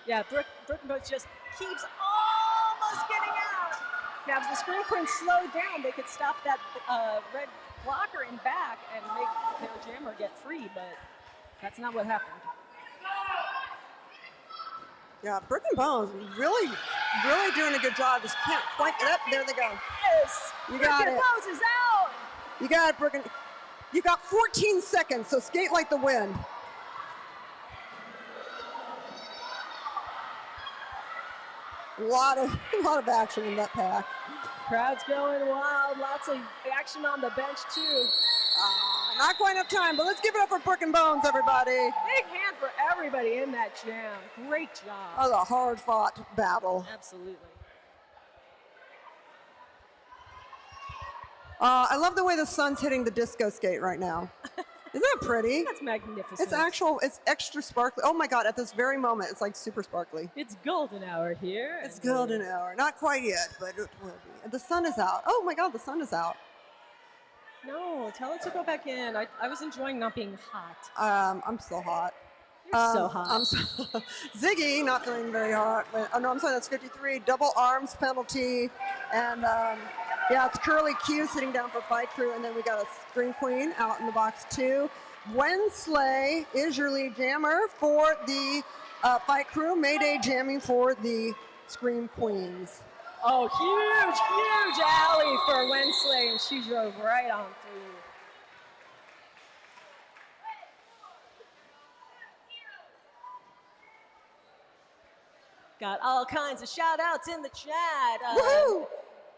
Yeah, Brooke and Bones just keeps almost getting out. Now, if the Scream Queens slow down, they could stop that red blocker in back and make their jammer get free, but that's not what happened. Yeah, Brooke and Bones really doing a good job. Just can't quite get up. There they go. Yes! You got Brooke and it. Bones is out! You got it, Brooke. You got 14 seconds, so skate like the wind. A lot of action in that pack. Crowd's going wild. Lots of action on the bench, too. Not quite enough time, but let's give it up for Brooke and Bones, everybody. Big hand for everybody in that jam. Great job. That was a hard-fought battle. Absolutely. I love the way the sun's hitting the disco skate right now. Isn't that pretty? That's magnificent. It's extra sparkly. Oh my God, at this very moment, it's like super sparkly. It's golden hour here. It's golden hour. Not quite yet, but it will be. And the sun is out. Oh my God, the sun is out. No, tell it to go back in. I was enjoying not being hot. I'm still hot. You're so hot. Ziggy, not feeling very hot. But, oh, no, I'm sorry, that's 53. Double arms penalty. And, yeah, it's Curly Q sitting down for Fight Crew. And then we got a Scream Queen out in the box, too. Wensley is your lead jammer for the Fight Crew. Mayday jamming for the Scream Queens. Oh, huge alley for Wensley, and she drove right on through. Got all kinds of shout outs in the chat. Woohoo!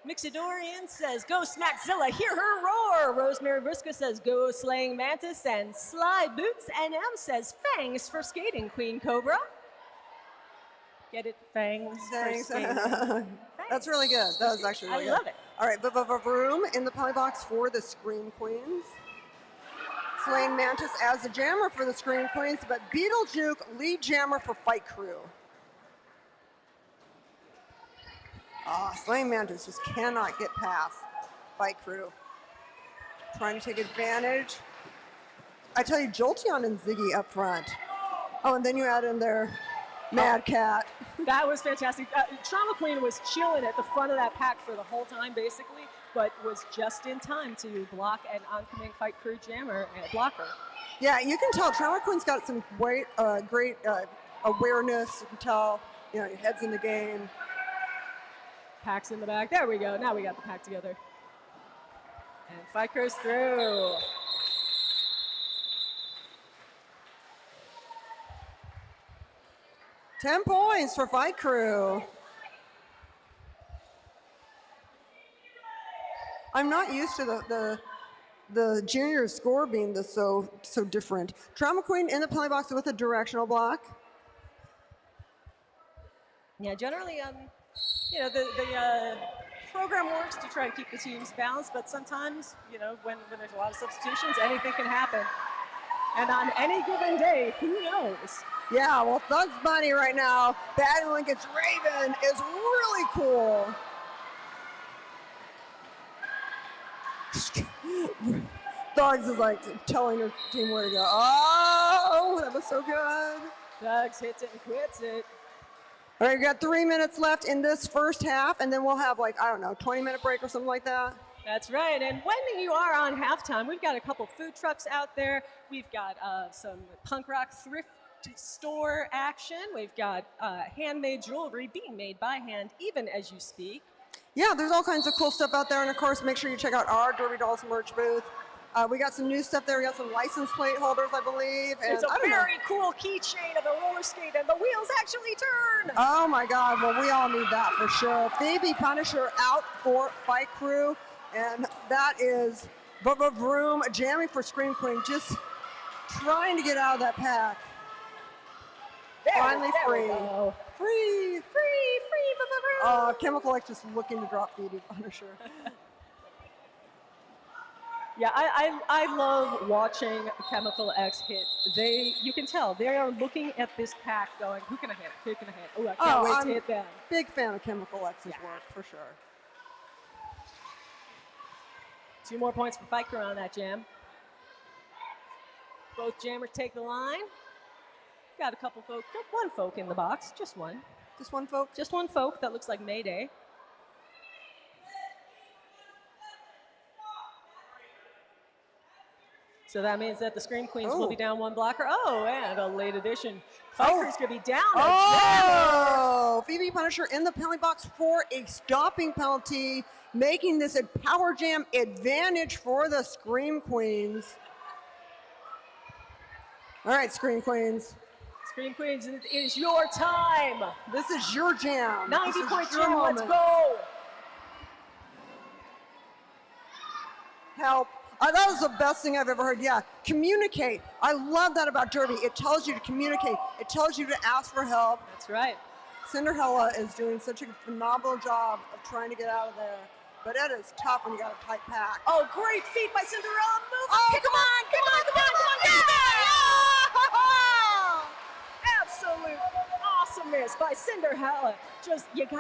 Mixidorian says, go Smackzilla, hear her roar. Rosemary Briscoe says, go Slaying Mantis. And Sly Boots NM says, fangs for skating, Queen Cobra. Get it? Fangs for skating. That's really good. That was actually really good. I love it. All right, room in the penalty box for the Scream Queens. Slaying Mantis as the jammer for the Scream Queens, but Beetlejuke lead jammer for Fight Crew. Slaying Mantis just cannot get past Fight Crew. Trying to take advantage. I tell you, Jolteon and Ziggy up front. Oh, and then you add in their Mad Cat. That was fantastic. Trauma Queen was chilling at the front of that pack for the whole time, basically, but was just in time to block an oncoming Fight Crew jammer and blocker. Yeah, you can tell Trauma Queen's got some great awareness. You can tell, your head's in the game. Pack's in the back. There we go. Now we got the pack together. And Fight Crew's through. $10 points for Fight Crew. I'm not used to the junior score being so different. Trauma Queen in the penalty box with a directional block. Yeah, generally, the program works to try to keep the teams balanced, but sometimes, when there's a lot of substitutions, anything can happen. And on any given day, who knows? Yeah, well, Thug's Bunny right now, battling against Raven, is really cool. Thugs is like telling her team where to go. Oh, that was so good. Thugs hits it and quits it. All right, we got 3 minutes left in this first half, and then we'll have 20-minute break or something like that. That's right, and when you are on halftime, we've got a couple food trucks out there. We've got some punk rock thrift store action. We've got handmade jewelry being made by hand, even as you speak. Yeah, there's all kinds of cool stuff out there, and of course, make sure you check out our Derby Dolls merch booth. We got some new stuff there. We got some license plate holders, I believe. And it's a very cool keychain of a roller skate, and the wheels actually turn. Oh my God! Well, we all need that for sure. Phoebe Punisher out for Fight Crew, and that is Vroom jamming for Scream Queen, just trying to get out of that pack. Finally free. Free. Chemical X just looking to drop Phoebe Punisher. Yeah, I love watching Chemical X hit. You can tell they are looking at this pack going, who can I hit? Who can I hit? Oh, I can't wait to hit them. Big fan of Chemical X's work, for sure. 2 more points for Fight Crew on that jam. Both jammers take the line. Got a couple folk, got one folk in the box, just one. Just one folk? Just one folk that looks like Mayday. So that means that the Scream Queens will be down 1 blocker. Oh, and a late addition. Fight Crew's going to be down a jammer. Phoebe Punisher in the penalty box for a stopping penalty, making this a power jam advantage for the Scream Queens. All right, Scream Queens. Scream Queens, it is your time. This is your jam. 90-point jam, let's go. Help. That was the best thing I've ever heard. Yeah, communicate. I love that about Derby. It tells you to communicate. It tells you to ask for help. That's right. Cinderella is doing such a phenomenal job of trying to get out of there. But it is tough when you got a tight pack. Oh, great feat by Cinderella. Move. Oh, come on. Absolute awesomeness by Cinderella.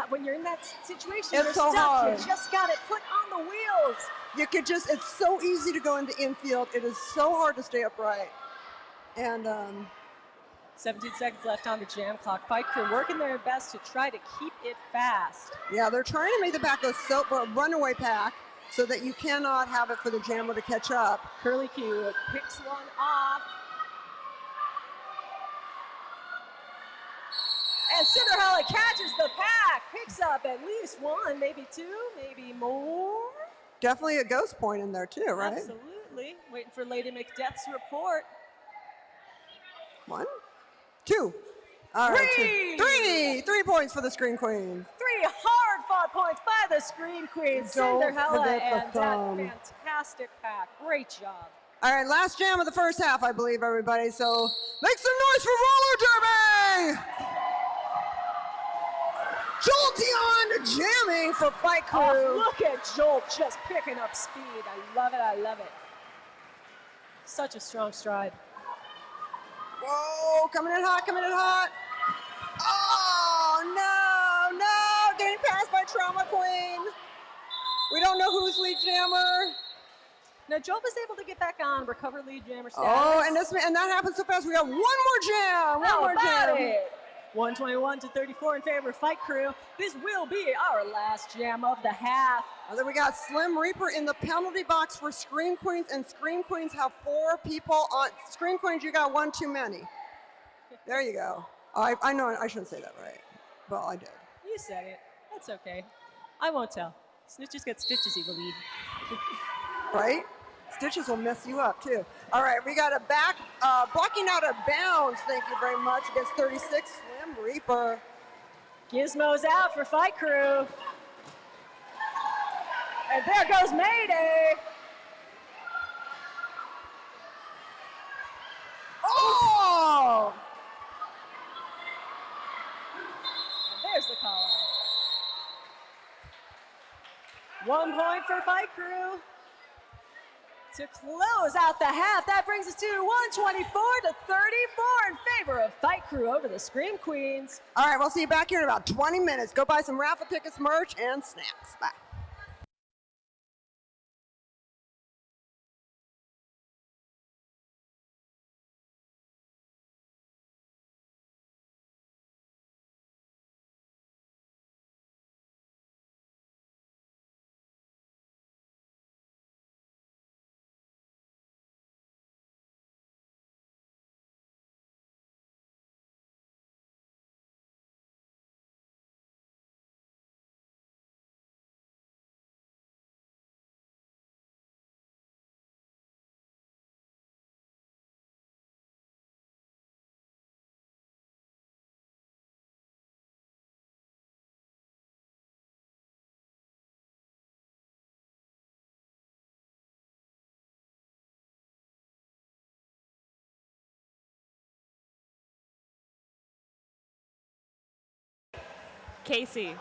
When you're in that situation, you're stuck. Hard. You just got it put on the wheels. It's so easy to go into infield. It is so hard to stay upright. And 17 seconds left on the jam clock. Fight crew working their best to try to keep it fast. Yeah, they're trying to make the pack a runaway pack so that you cannot have it for the jammer to catch up. Curly Q picks one off. And Cinderella catches the pack, picks up at least one, maybe two, maybe more. Definitely a ghost point in there too, right? Absolutely. Waiting for Lady Macbeth's report. 1, 2. All right, 3. 3 points for the Scream Queens. 3 hard-fought points by the Scream Queens. Don't Cinderella forget the and thumb. that fantastic pack. Great job. All right, last jam of the first half, I believe, everybody. So make some noise for roller derby! Jolteon jamming for Fight Crew. Oh, look at Jolt just picking up speed. I love it, I love it. Such a strong stride. Whoa, coming in hot, coming in hot. Oh, no, getting passed by Trauma Queen. We don't know who's lead jammer. Now, Jolt was able to get back on, recover lead jammer status. Oh, and that happened so fast. We got one more jam. How One more about jam. it? 121 to 34 in favor of Fight Crew. This will be our last jam of the half. And then we got Slim Reaper in the penalty box for Scream Queens, and Scream Queens have 4 people on. Scream Queens, you got 1 too many. There you go. I know I shouldn't say that, right? Well, I did. You said it. That's okay. I won't tell. Snitches get stitches, you believe. Right? Stitches will mess you up too. All right, we got a back, blocking out of bounds, thank you very much, against 36, Slim Reaper. Gizmo's out for Fight Crew. And there goes Mayday. Oh! And there's the call out. 1 point for Fight Crew. To close out the half, that brings us to 124 to 34 in favor of Fight Crew over the Scream Queens. All right, we'll see you back here in about 20 minutes. Go buy some raffle tickets, merch, and snacks. Bye. Casey.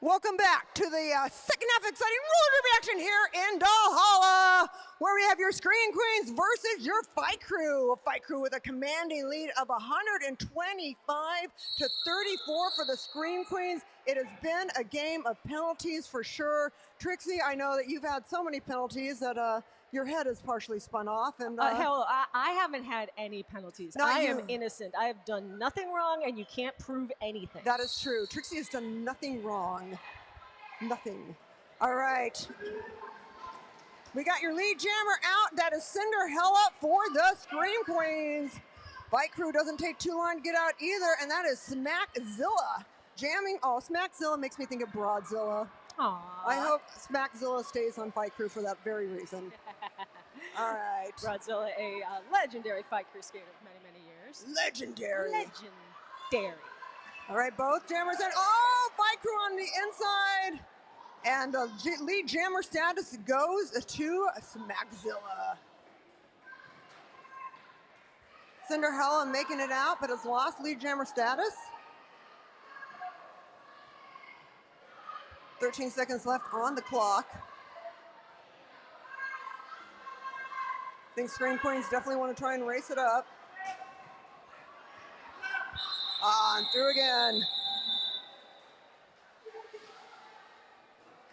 Welcome back to the second half exciting roller derby action here in Valhalla, where we have your Scream Queens versus your Fight Crew. A Fight Crew with a commanding lead of 125 to 34 for the Scream Queens. It has been a game of penalties for sure. Trixie, I know that you've had so many penalties that your head is partially spun off. And hell, I haven't had any penalties. I am innocent. I have done nothing wrong, and you can't prove anything. That is true. Trixie has done nothing wrong. Nothing. All right. We got your lead jammer out. That is Cinderella for the Scream Queens. Fight Crew doesn't take too long to get out either, and that is Smackzilla. Jamming. Oh, Smackzilla makes me think of Broadzilla. Aww. I hope Smackzilla stays on Fight Crew for that very reason. All right. Broadzilla, a legendary Fight Crew skater of many, many years. Legendary. Legendary. All right, both jammers in. Oh, Fight Crew on the inside. And lead jammer status goes to Smackzilla. Cinderella making it out, but has lost lead jammer status. 13 seconds left on the clock. I think Scream Queens definitely want to try and race it up. And through again.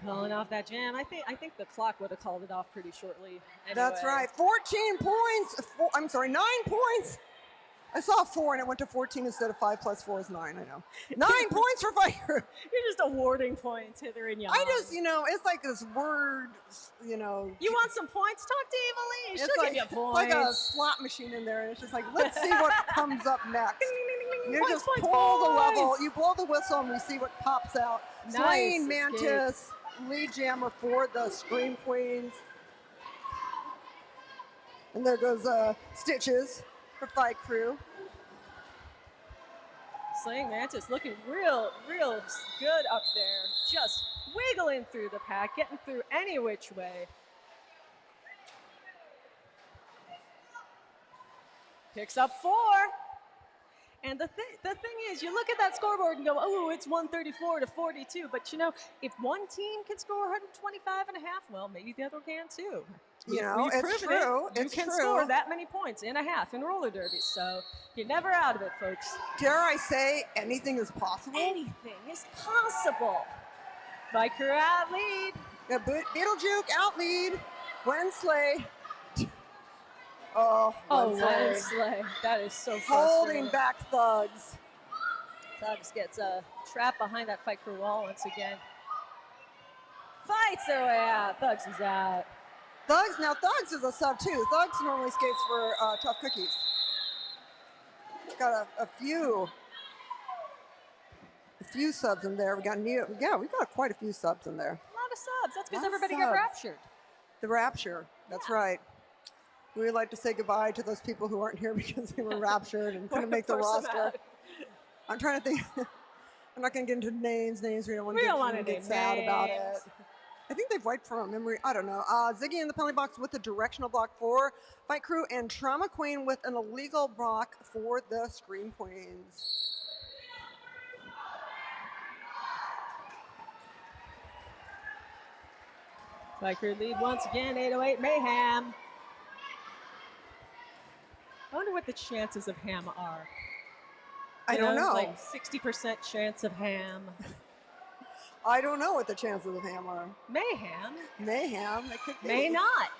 Calling off that jam. I think the clock would have called it off pretty shortly. Anyway. That's right. 14 points. 9 points. I saw 4 and it went to 14 instead of 5 plus 4 is 9. I know. 9 points for Fight Crew. You're just awarding points hither and yon. I just, it's like this word, You want some points? Talk to Eva Lee. She'll give you points. It's like a slot machine in there, and it's just like, let's see what comes up next. You Points, just points, pull the points. level, you blow the whistle, and we see what pops out. Nice Slain Mantis, lead jammer for the Scream Queens. And there goes Stitches for Fight Crew. Slaying Mantis looking real good up there. Just wiggling through the pack, getting through any which way. Picks up 4. And the thing is, you look at that scoreboard and go, oh, it's 134 to 42. But if one team can score 125 and a half, well, maybe the other can too. It's true. You can score that many points in a half in roller derbies. So you're never out of it, folks. Dare I say, anything is possible? Anything is possible. Fight Crew out lead. Yeah, Beetlejuke out lead. Wensley. Oh, Wensley. That is so frustrating. Holding back Thugs. Thugs gets trapped behind that Fight Crew wall once again. Fights their way out. Thugs is out. Thugs is a sub too. Thugs normally skates for Tough Cookies. Got a few subs in there. We got quite a few subs in there. A lot of subs. That's because everybody got raptured. The rapture. That's right. We would like to say goodbye to those people who aren't here because they were raptured and couldn't make the roster. I'm trying to think. I'm not going to get into names. We don't want to get sad about it. I think they've wiped from our memory. I don't know. Ziggy in the penalty box with the directional block for Fight Crew, and Trauma Queen with an illegal block for the Scream Queens. Fight Crew lead once again, 808 Mayhem. I wonder what the chances of ham are. I don't know. Like 60% chance of ham. I don't know what the chances of ham are. Mayhem. It could be. May not.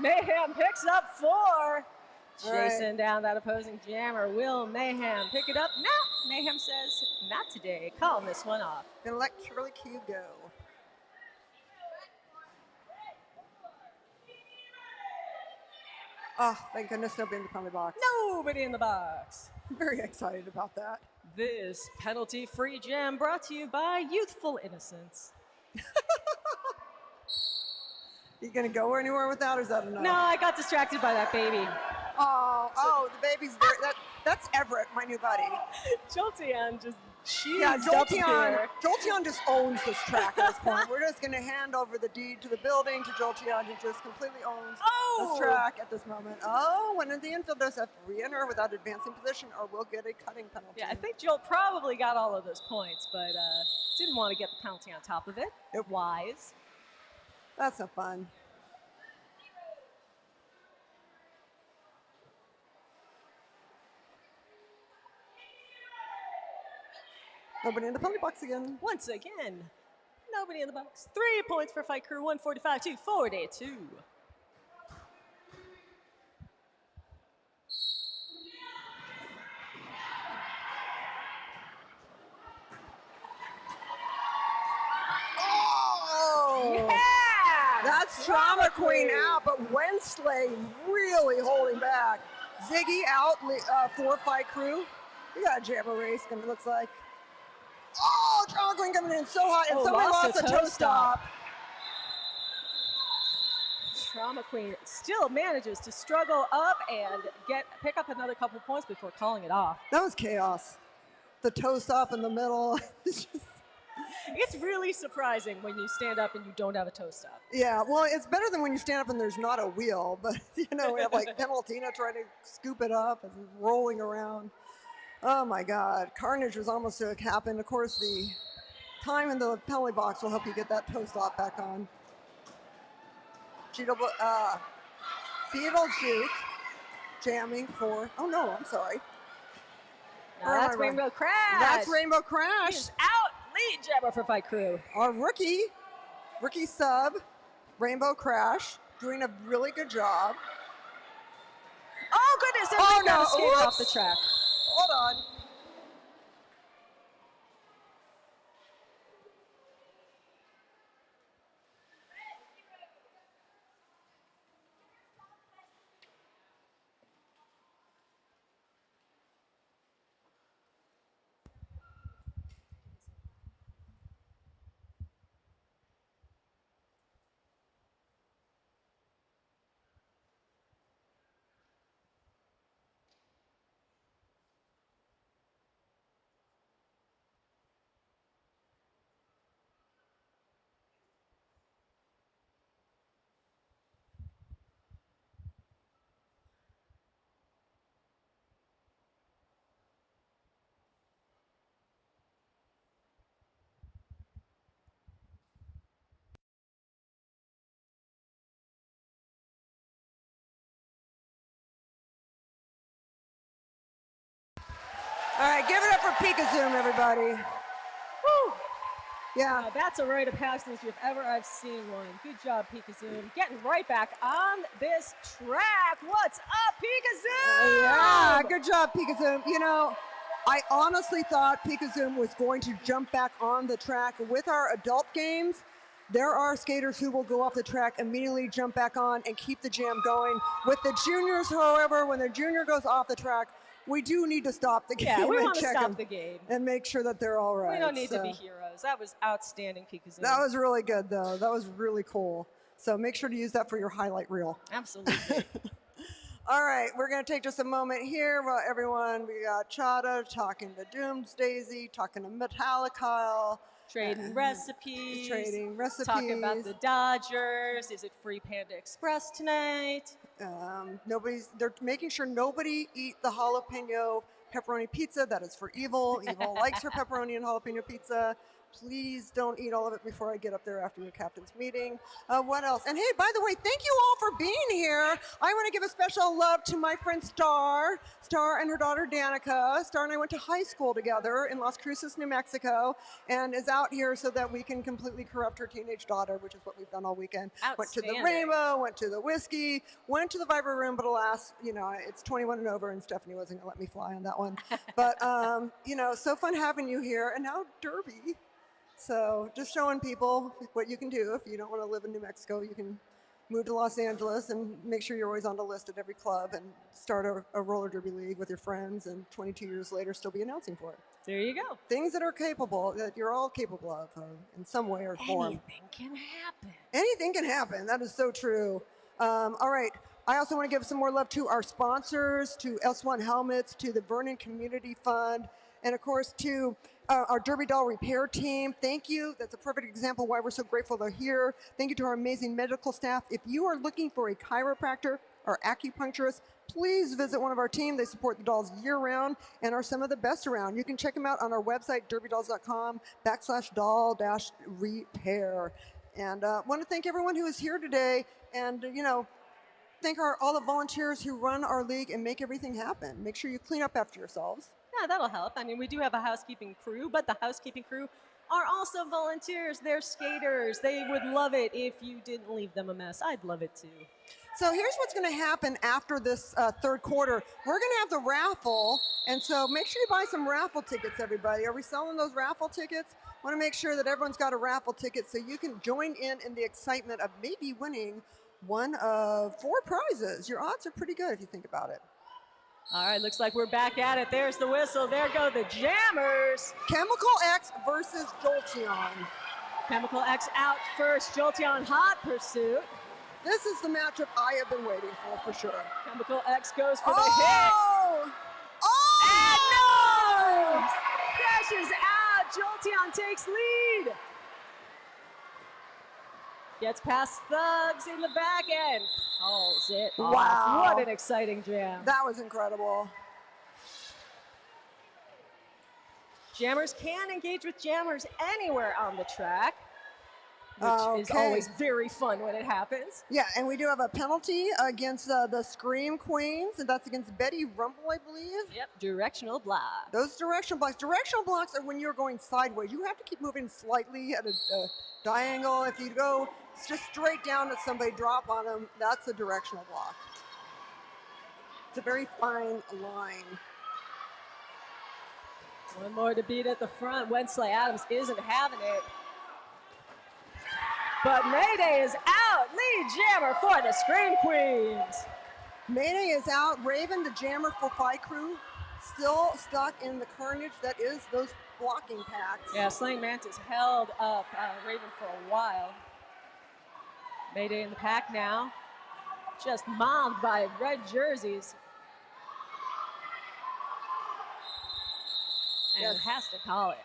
Mayhem picks up 4. Chasing down that opposing jammer. Will Mayhem pick it up? No. Mayhem says, not today. Calling this one off. Gonna let Curly Q go. Oh, thank goodness nobody in the penalty box. Nobody in the box. I'm very excited about that. This penalty-free jam brought to you by Youthful Innocence. You gonna go anywhere with that, or is that enough? No, I got distracted by that baby. Oh, the baby's there. That's Everett, my new buddy. Jolteon just Yeah, cheesed up here. Jolteon just owns this track at this point. We're just going to hand over the deed to the building to Jolteon, who just completely owns this track at this moment. Oh, one of the infielders have to re-enter without advancing position or will get a cutting penalty. Yeah, I think Joel probably got all of those points, but didn't want to get the penalty on top of it. Nope. Wise. That's no fun. Nobody in the penalty box again. Once again, nobody in the box. 3 points for Fight Crew, 145 to 42. Oh! Yeah! That's Trauma Queen out, but Wensley really holding back. Ziggy out for Fight Crew. We got a jabber race, and it looks like. Oh, Trauma Queen coming in so hot, and somebody lost a toe stop. Trauma Queen still manages to struggle up and pick up another couple points before calling it off. That was chaos. The toe stop in the middle. It's really surprising when you stand up and you don't have a toe stop. Yeah, well, it's better than when you stand up and there's not a wheel, but we have like Penaltina trying to scoop it up and rolling around. Oh my God, carnage was almost to happen. Of course, the time in the penalty box will help you get that toe stop back on. Beetlejuice jamming for, oh no, I'm sorry. No, that's Rainbow Crash. That's Rainbow Crash. He's out. Lead jabber for Fight Crew. Our rookie sub, Rainbow Crash, doing a really good job. Oh goodness, everybody got to skate off the track. Hold on. All right, give it up for Pikazoom, everybody. Woo! Yeah. That's a rite of passage if ever I've seen one. Good job, Pikazoom. Getting right back on this track. What's up, Pikazoom? Yeah, good job, Pikazoom. I honestly thought Pikazoom was going to jump back on the track. With our adult games, there are skaters who will go off the track, immediately jump back on, and keep the jam going. With the juniors, however, when the junior goes off the track, we do need to stop the game. Yeah, we want to check stop the game. and make sure that they're all right. We don't need to be heroes. That was outstanding, Pikazoom. That was really good, though. That was really cool. So make sure to use that for your highlight reel. Absolutely. All right, we're going to take just a moment here. Well, everyone, we got Chada talking to Doomsdaisy, talking to Metallicile. Trading recipes. Talking about the Dodgers. Is it free Panda Express tonight? They're making sure nobody eat the jalapeno pepperoni pizza. That is for Evil. Evil likes her pepperoni and jalapeno pizza. Please don't eat all of it before I get up there after your captain's meeting. What else? And hey, by the way, thank you all for being here. I want to give a special love to my friend Star and her daughter Danica. Star and I went to high school together in Las Cruces, New Mexico, and is out here so that we can completely corrupt her teenage daughter, which is what we've done all weekend. Went to the Rainbow, went to the Whiskey, went to the Viber Room, but alas, it's 21 and over, and Stephanie wasn't going to let me fly on that one. But, so fun having you here. And now Derby. So just showing people what you can do if you don't want to live in New Mexico. You can move to Los Angeles and make sure you're always on the list at every club and start a roller derby league with your friends, and 22 years later still be announcing for it. There you go. Things that you're all capable of in some way or form. Anything can happen. Anything can happen. That is so true. All right. I also want to give some more love to our sponsors, to S1 Helmets, to the Vernon Community Fund, and of course to our Derby Doll repair team, thank you. That's a perfect example why we're so grateful they're here. Thank you to our amazing medical staff. If you are looking for a chiropractor or acupuncturist, please visit one of our team. They support the dolls year-round and are some of the best around. You can check them out on our website, derbydolls.com/doll-repair. And want to thank everyone who is here today, and thank all the volunteers who run our league and make everything happen. Make sure you clean up after yourselves. Yeah, that'll help. I mean, we do have a housekeeping crew, but the housekeeping crew are also volunteers. They're skaters. They would love it if you didn't leave them a mess. I'd love it too. So here's what's going to happen after this third quarter. We're going to have the raffle, and so make sure you buy some raffle tickets, everybody. Are we selling those raffle tickets? I want to make sure that everyone's got a raffle ticket so you can join in the excitement of maybe winning one of 4 prizes. Your odds are pretty good if you think about it. All right, looks like we're back at it. There's the whistle. There go the Jammers. Chemical X versus Jolteon. Chemical X out first. Jolteon hot pursuit. This is the matchup I have been waiting for sure. Chemical X goes for the hit. Oh! And no! Crashes out. Jolteon takes lead. Gets past Thugs in the back end. Calls it off. Wow. What an exciting jam. That was incredible. Jammers can engage with jammers anywhere on the track, which is Okay. always very fun when it happens. Yeah, and we do have a penalty against the Scream Queens, and that's against Betty Rumble, I believe. Yep, directional block. Those directional blocks. Directional blocks are when you're going sideways. You have to keep moving slightly at a diagonal. If you go just straight down at somebody, drop on them, that's a directional block. It's a very fine line. One more to beat at the front. Wensley Adams isn't having it. But Mayday is out. Lead jammer for the Scream Queens. Mayday is out. Raven, the jammer for Fight Crew, still stuck in the carnage that is those blocking packs. Yeah, Slaying Mantis held up Raven for a while. Mayday in the pack now. Just mobbed by red jerseys. And Yes. has to call it.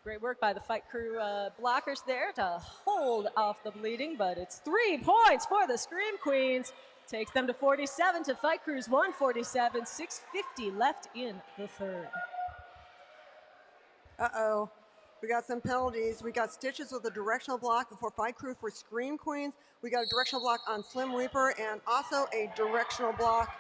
Great work by the Fight Crew blockers there to hold off the bleeding, but it's 3 points for the Scream Queens. Takes them to 47 to Fight Crew's 147, 6:50 left in the third. Uh-oh. We got some penalties. We got Stitches with a directional block before Fight Crew for Scream Queens. We got a directional block on Slim Reaper and also a directional block.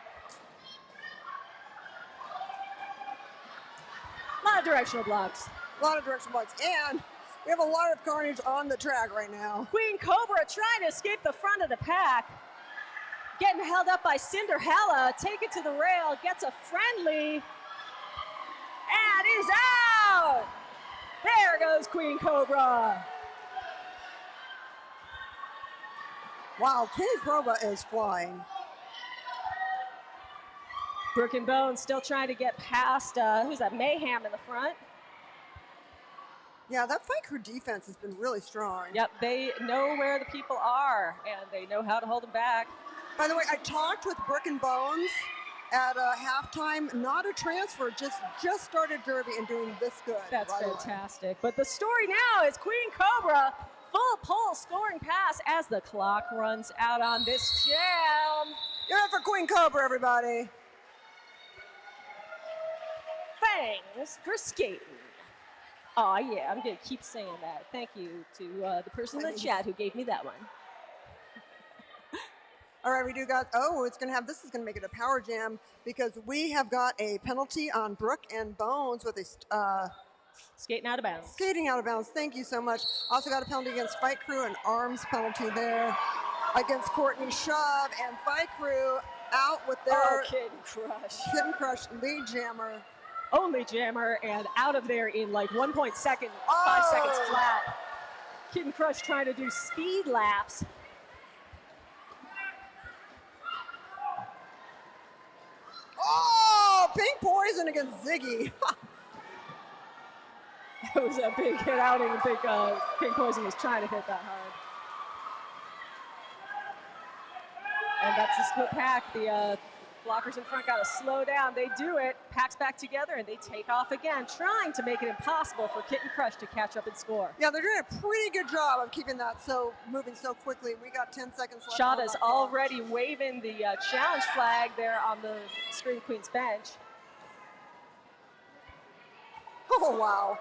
A lot of directional blocks. A lot of directional blocks. And we have a lot of carnage on the track right now. Queen Cobra trying to escape the front of the pack. Getting held up by Cinderella. Take it to the rail. Gets a friendly. And is out. There goes Queen Cobra. Wow, King Cobra is flying. Brooke and Bone still trying to get past, who's that, Mayhem in the front. Yeah, that Fight Crew defense has been really strong. Yep, they know where the people are, and they know how to hold them back. By the way, I talked with Brooke and Bones at halftime. Not a transfer, just started Derby and doing this good. That's right away. fantastic. But the story now is Queen Cobra, full pull scoring pass as the clock runs out on this jam. Give it for Queen Cobra, everybody. Fangs for skating. Oh yeah, I'm gonna keep saying that. Thank you to the person in the chat who gave me that one. All right, we do got, this is gonna make it a power jam because we have got a penalty on Brooke and Bones with a Skating out of bounds. skating out of bounds. Thank you so much. Also got a penalty against Fight Crew, an arms penalty there against Courtney Shove, and Fight Crew out with their Kid Crush. Kid Crush lead jammer. Only jammer and out of there in like 1.5 seconds flat. Kid and Crush trying to do speed laps. Oh, Pink Poison against Ziggy. It was a big hit. I don't even think Pink Poison was trying to hit that hard. And that's the split pack. The Blockers in front got to slow down. They do it, packs back together, and they take off again, trying to make it impossible for Kitten Crush to catch up and score. Yeah, they're doing a pretty good job of keeping that moving so quickly. We got 10 seconds left. Shada's already waving the challenge flag there on the Scream Queens bench. Oh, wow.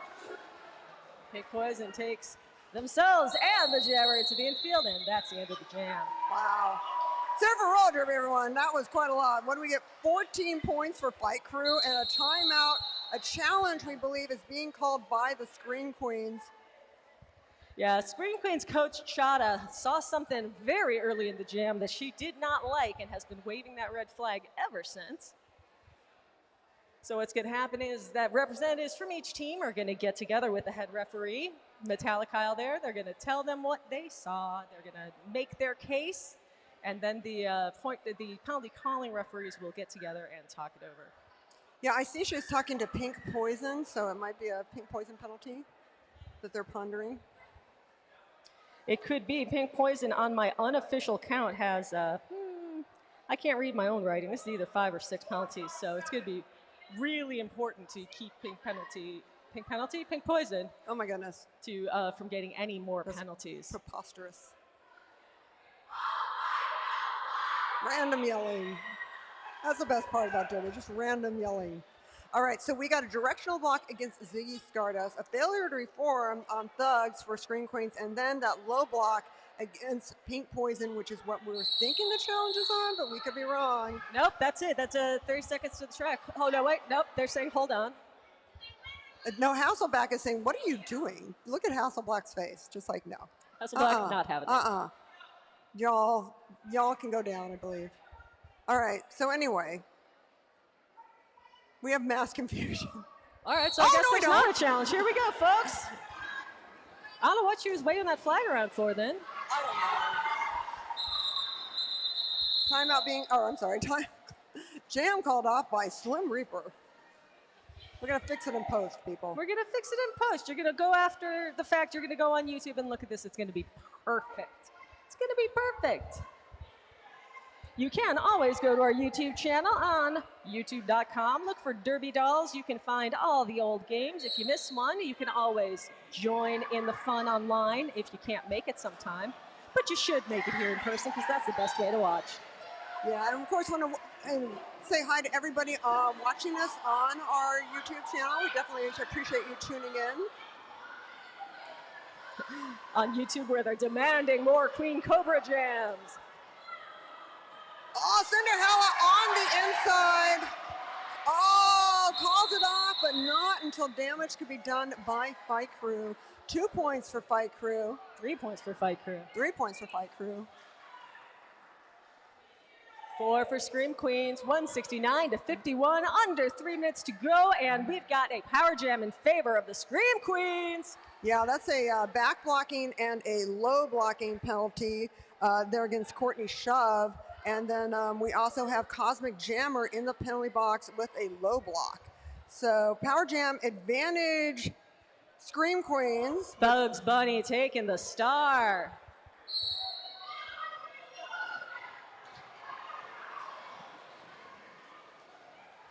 Pink Poison takes themselves and the jammer to the infield, and that's the end of the jam. Wow. Serve roll, Derby, everyone. That was quite a lot. What do we get? 14 points for Fight Crew and a timeout. A challenge, we believe, is being called by the Scream Queens. Yeah, Scream Queens coach Shada saw something very early in the jam that she did not like and has been waving that red flag ever since. So what's going to happen is that representatives from each team are going to get together with the head referee, Metallic Kyle there. They're going to tell them what they saw. They're going to make their case. And then the penalty calling referees will get together and talk it over. Yeah, I see she's talking to Pink Poison, so it might be a Pink Poison penalty that they're pondering. It could be. Pink Poison on my unofficial count has, I can't read my own writing. This is either 5 or 6 penalties, so it's going to be really important to keep Pink Poison. Oh my goodness. From getting any more That's penalties. Preposterous. Random yelling. That's the best part about Derby, just random yelling. All right, so we got a directional block against Ziggy Stardust, a failure to reform on Thugs for Scream Queens, and then that low block against Pink Poison, which is what we're thinking the challenge is on, but we could be wrong. Nope, that's it. That's 30 seconds to the track. Oh, no, wait. Nope, they're saying hold on. No, Hasselback is saying, what are you doing? Look at Hasselblack's face, just like, no. Hasselback not having it. Y'all can go down, I believe. All right, so anyway, we have mass confusion. All right, so I guess there's not a challenge. Here we go, folks. I don't know what she was waving that flag around for then. I don't know. Timeout being, jam called off by Slim Reaper. We're going to fix it in post, people. We're going to fix it in post. You're going to go after the fact. You're going to go on YouTube and look at this. It's going to be perfect. It's going to be perfect. You can always go to our YouTube channel on youtube.com. Look for Derby Dolls. You can find all the old games. If you miss one, you can always join in the fun online if you can't make it sometime. But you should make it here in person because that's the best way to watch. Yeah, and of course, want to say hi to everybody watching us on our YouTube channel. We definitely appreciate you tuning in. On YouTube, where they're demanding more Queen Cobra jams. Oh, Cinderella on the inside. Oh, calls it off, but not until damage could be done by Fight Crew. 2 points for Fight Crew. 3 points for Fight Crew. 3 points for Fight Crew. 4 for Scream Queens, 169 to 51, under 3 minutes to go, and we've got a power jam in favor of the Scream Queens. Yeah, that's a back blocking and a low blocking penalty there against Courtney Shove. And then we also have Cosmic Jammer in the penalty box with a low block. So power jam advantage, Scream Queens. Bugs Bunny taking the star.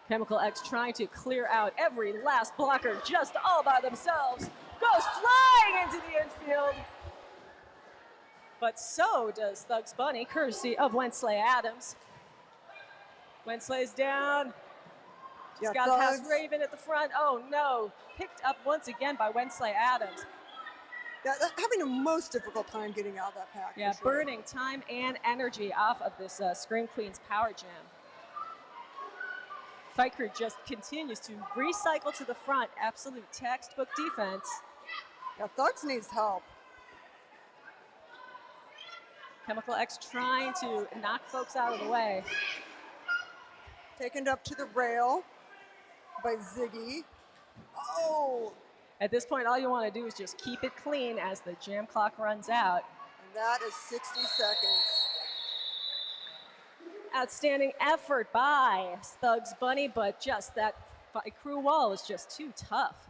Chemical X trying to clear out every last blocker just all by themselves. Goes flying into the infield. But so does Thugs Bunny, courtesy of Wensley Adams. Wensley's down. She's got past Raven at the front. Oh no, picked up once again by Wensley Adams. Yeah, having a most difficult time getting out of that pack. Yeah, sure. Burning time and energy off of this Scream Queens power jam. Fight Crew just continues to recycle to the front. Absolute textbook defense. Yeah, Thugs needs help. Chemical X trying to knock folks out of the way. Taken up to the rail by Ziggy. Oh! At this point, all you want to do is just keep it clean as the jam clock runs out. And that is 60 seconds. Outstanding effort by Thugs Bunny, but just that Fight Crew wall is just too tough.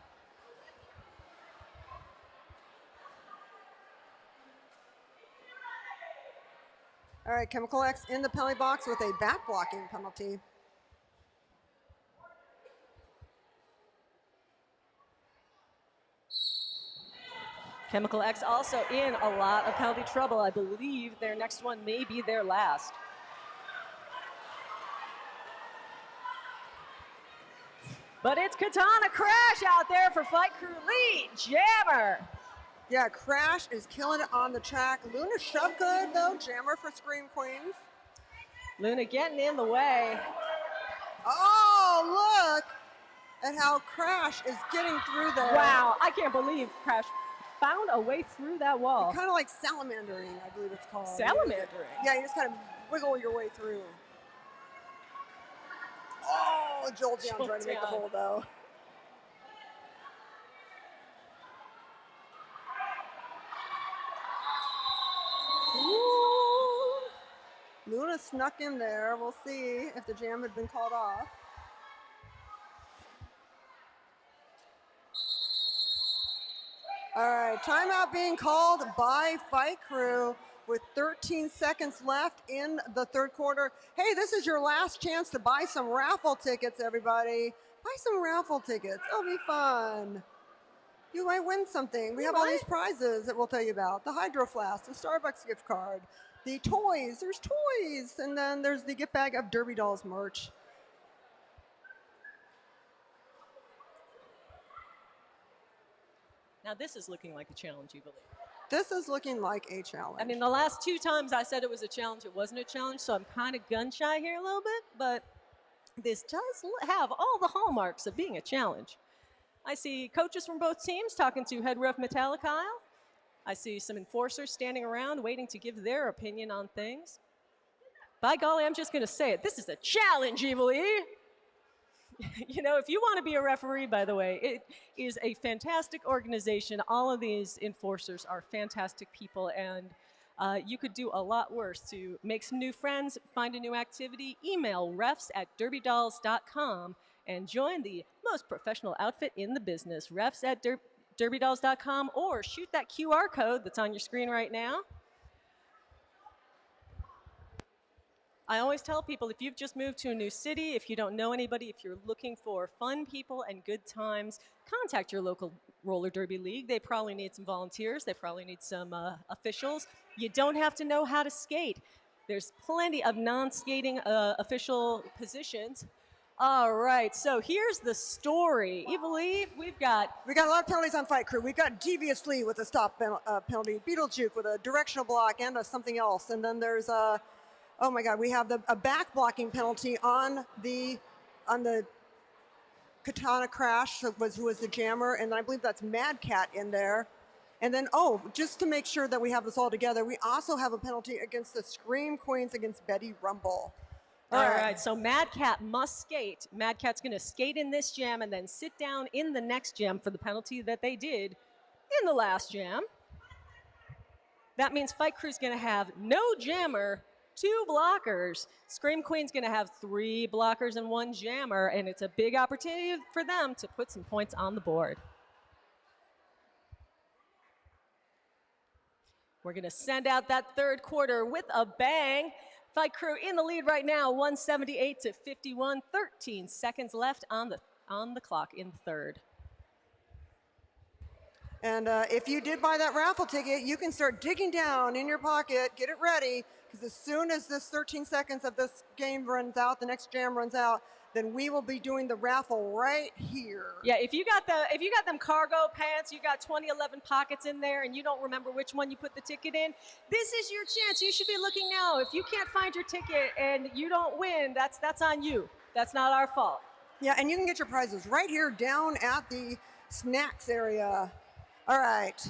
All right, Chemical X in the penalty box with a back blocking penalty. Chemical X also in a lot of penalty trouble. I believe their next one may be their last. But it's Katana Crash out there for Fight Crew lead Jammer. Yeah, Crash is killing it on the track. Luna Shove good, though. Jammer for Scream Queens. Luna getting in the way. Oh, look at how Crash is getting through there. Wow, I can't believe Crash found a way through that wall. Kind of like salamandering, I believe it's called. Salamandering? Yeah, you just kind of wiggle your way through. Oh, Joel Down's trying to make the hole, though. Ooh. Luna snuck in there. We'll see if the jam had been called off. All right, timeout being called by Fight Crew with 13 seconds left in the third quarter. Hey, this is your last chance to buy some raffle tickets, everybody. Buy some raffle tickets. It'll be fun. You might win something. We have all these prizes that we'll tell you about. The Hydro Flask, the Starbucks gift card, the toys. There's toys. And then there's the gift bag of Derby Dolls merch. Now this is looking like a challenge, you believe? This is looking like a challenge. I mean, the last 2 times I said it was a challenge, it wasn't a challenge, so I'm kind of gun shy here a little bit, but this does have all the hallmarks of being a challenge. I see coaches from both teams talking to head ref Metallicile. I see some enforcers standing around waiting to give their opinion on things. By golly, I'm just going to say it. This is a challenge, Evil E. You know, if you want to be a referee, by the way, it is a fantastic organization. All of these enforcers are fantastic people, and you could do a lot worse to make some new friends, find a new activity, email refs@derbydolls.com, and join the most professional outfit in the business, refs@derbydolls.com, or shoot that QR code that's on your screen right now. I always tell people, if you've just moved to a new city, if you don't know anybody, if you're looking for fun people and good times, contact your local roller derby league. They probably need some volunteers. They probably need some officials. You don't have to know how to skate. There's plenty of non-skating official positions. All right, so here's the story. Evil E, we got a lot of penalties on Fight Crew. We've got Deviously with a stop penalty, Beetlejuke with a directional block and something else. And then there's oh my God, we have a back blocking penalty on the Katana Crash, who was the jammer, and I believe that's Mad Cat in there. And then, oh, just to make sure that we have this all together, we also have a penalty against the Scream Queens against Betty Rumble. All right, so Mad Cat must skate. Mad Cat's going to skate in this jam and then sit down in the next jam for the penalty that they did in the last jam. That means Fight Crew's going to have no jammer, 2 blockers. Scream Queen's going to have 3 blockers and 1 jammer, and it's a big opportunity for them to put some points on the board. We're going to send out that third quarter with a bang. Fight Crew in the lead right now, 178-51, 13 seconds left on the clock in third. And if you did buy that raffle ticket, you can start digging down in your pocket, get it ready, because as soon as this 13 seconds of this game runs out, the next jam runs out, then we will be doing the raffle right here. Yeah, if you got them cargo pants, you got 2011 pockets in there, and you don't remember which one you put the ticket in, this is your chance. You should be looking now. If you can't find your ticket and you don't win, that's on you. That's not our fault. Yeah, and you can get your prizes right here down at the snacks area. All right.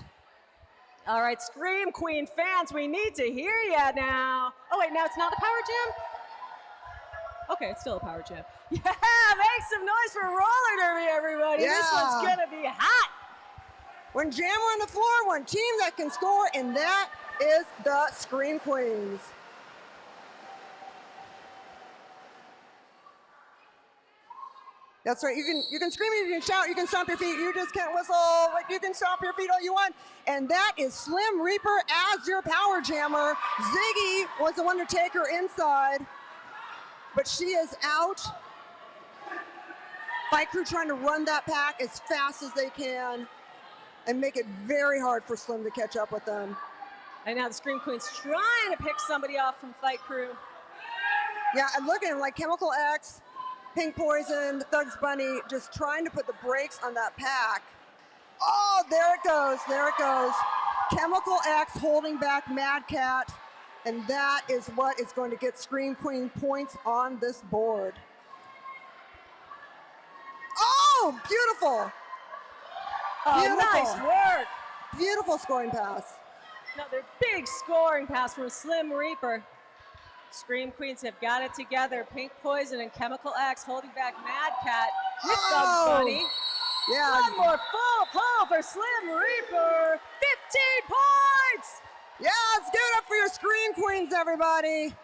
All right, Scream Queen fans, we need to hear you now. Oh, wait, now it's not a power jam? Okay, it's still a power jam. Yeah, make some noise for roller derby, everybody. Yeah. This one's going to be hot. One jammer on the floor, one team that can score, and that is the Scream Queens. That's right. You can scream, you can shout, you can stomp your feet. You just can't whistle. You can stomp your feet all you want. And that is Slim Reaper as your power jammer. Ziggy was the one to take her inside, but she is out. Fight Crew trying to run that pack as fast as they can. and make it very hard for Slim to catch up with them. And now the Scream Queen's trying to pick somebody off from Fight Crew. Yeah, and look at him, like Chemical X, Pink Poison, Thugs Bunny, just trying to put the brakes on that pack. Oh, there it goes, there it goes. Chemical X holding back Mad Cat, and that is what is going to get Scream Queen points on this board. Oh, beautiful. Oh, Beautiful. nice work. Beautiful scoring pass. Another big scoring pass from Slim Reaper. Scream Queens have got it together. Pink Poison and Chemical X holding back Mad Cat with Thugs Bunny. Yeah. One more full pull for Slim Reaper. 15 points! Yeah, let's give it up for your Scream Queens, everybody.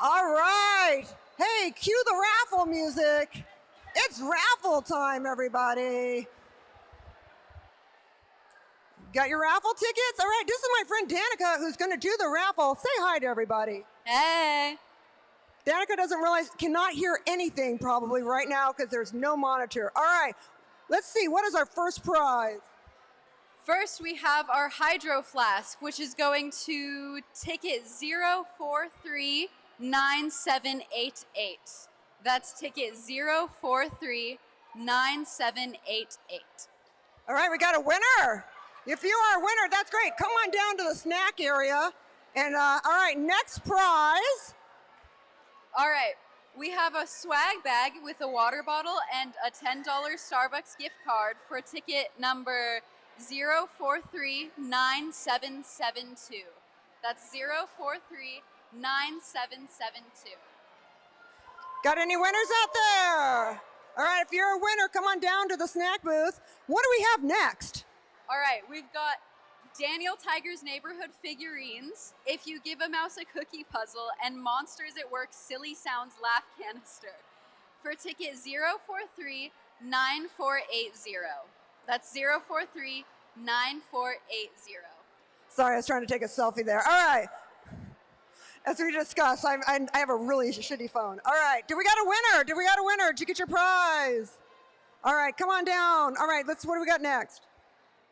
All right. Hey, cue the raffle music. It's raffle time, everybody. Got your raffle tickets? All right, this is my friend Danica who's going to do the raffle. Say hi to everybody. Hey. Danica doesn't realize, cannot hear anything probably right now because there's no monitor. All right, let's see. What is our first prize? First, we have our Hydro Flask, which is going to ticket 0439788. That's ticket 0439788. All right, we got a winner. If you are a winner, that's great. Come on down to the snack area. And all right, next prize. All right, we have a swag bag with a water bottle and a $10 Starbucks gift card for ticket number 0439772. That's 0439772. Got any winners out there? All right, if you're a winner, come on down to the snack booth. What do we have next? All right, we've got Daniel Tiger's Neighborhood figurines, If You Give a Mouse a Cookie puzzle, and Monsters at Work Silly Sounds Laugh Canister for ticket 0439480. That's 0439480. Sorry, I was trying to take a selfie there. All right. As we discussed, I have a really shitty phone. All right, do we got a winner? Did we got a winner? Did you get your prize? All right, come on down. All right, what do we got next?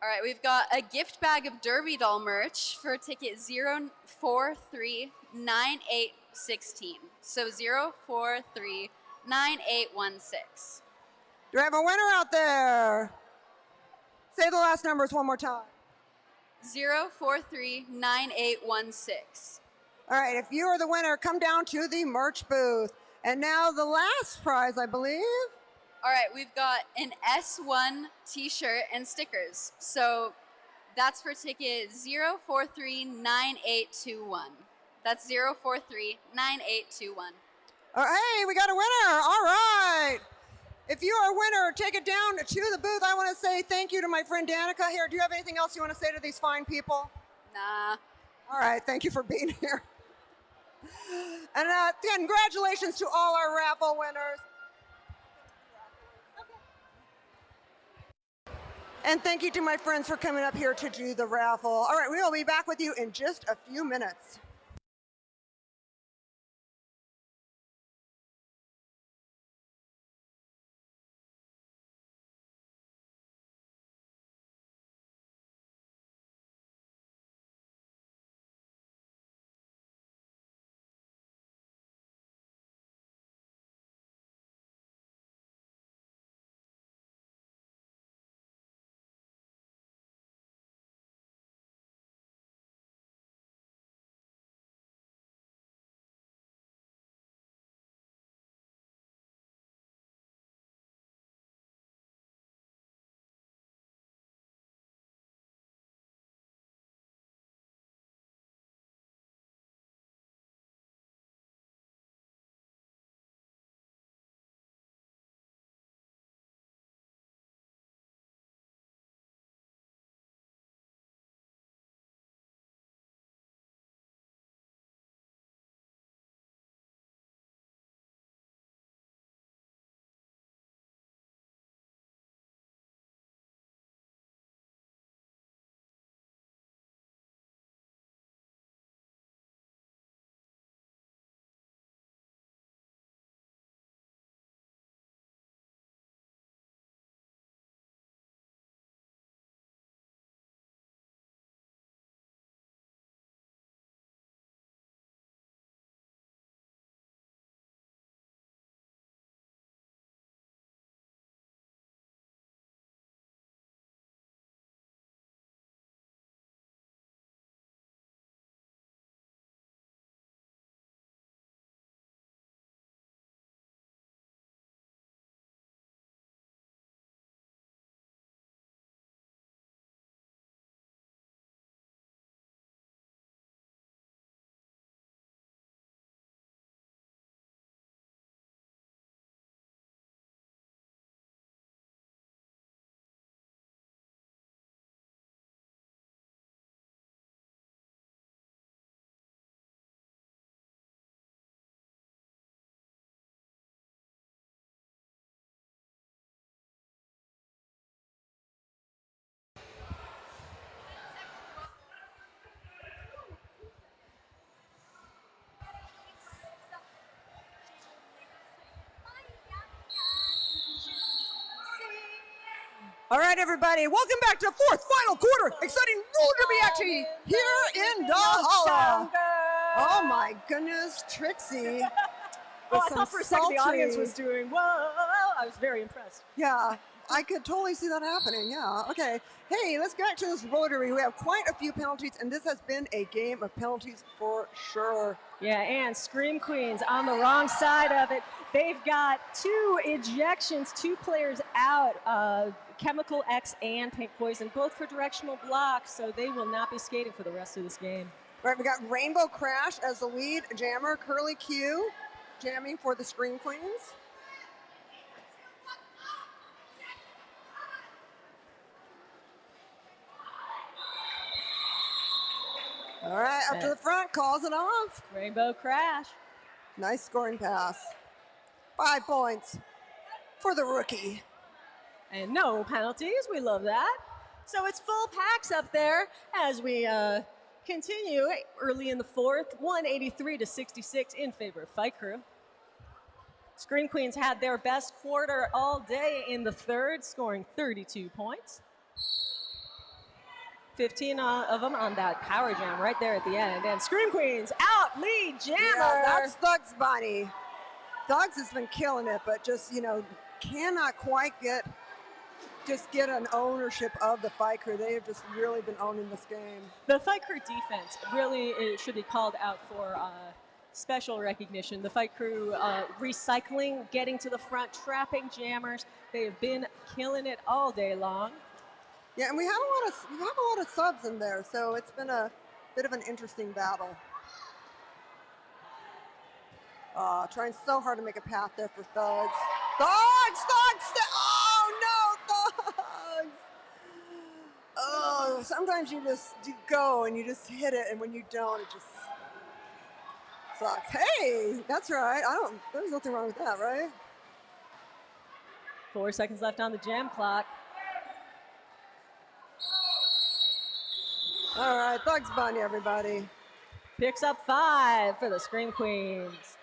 All right, we've got a gift bag of Derby Doll merch for ticket 0439816. So 0439816. Do I have a winner out there? Say the last numbers one more time. 0439816. All right, if you are the winner, come down to the merch booth. And now the last prize, I believe. All right, we've got an S1 t-shirt and stickers. So that's for ticket 0439821. That's 0439821. Oh, hey, we got a winner. All right. If you are a winner, take it down to the booth. I want to say thank you to my friend Danica here. Do you have anything else you want to say to these fine people? Nah. All right, thank you for being here. And congratulations to all our raffle winners. And thank you to my friends for coming up here to do the raffle. All right, we will be back with you in just a few minutes. All right, everybody, welcome back to the fourth final quarter. Exciting roller derby action here in Valhalla. Oh my goodness, Trixie. Oh, I thought for a second the audience was doing, whoa. I was very impressed. Yeah, I could totally see that happening, yeah. Okay, hey, let's get back to this roller derby. We have quite a few penalties, and this has been a game of penalties for sure. Yeah, and Scream Queens on the wrong side of it. They've got 2 ejections, 2 players out, Chemical X and Pink Poison, both for directional blocks, so they will not be skating for the rest of this game. All right, we got Rainbow Crash as the lead jammer, Curly Q jamming for the Scream Queens. All right, up to the front, calls it off. Rainbow Crash. Nice scoring pass. 5 points for the rookie. And no penalties, we love that. So it's full packs up there as we continue early in the fourth, 183-66 in favor of Fight Crew. Scream Queens had their best quarter all day in the third, scoring 32 points. 15 of them on that power jam right there at the end. And Scream Queens out lead jammer. Yeah, that's Thug's body. Thugs has been killing it, but just, cannot quite get an ownership of the Fight Crew. They have just really been owning this game. The Fight Crew defense really should be called out for special recognition. The Fight Crew recycling, getting to the front, trapping jammers. They have been killing it all day long. Yeah, and we have a lot of subs in there, so it's been a bit of an interesting battle. Trying so hard to make a path there for Thugs. Oh no, Thugs! Oh, sometimes you go and you just hit it, and when you don't, it just sucks. Hey, that's right. There's nothing wrong with that, right? 4 seconds left on the jam clock. All right, Thugs Bunny, everybody. Picks up 5 for the Scream Queens.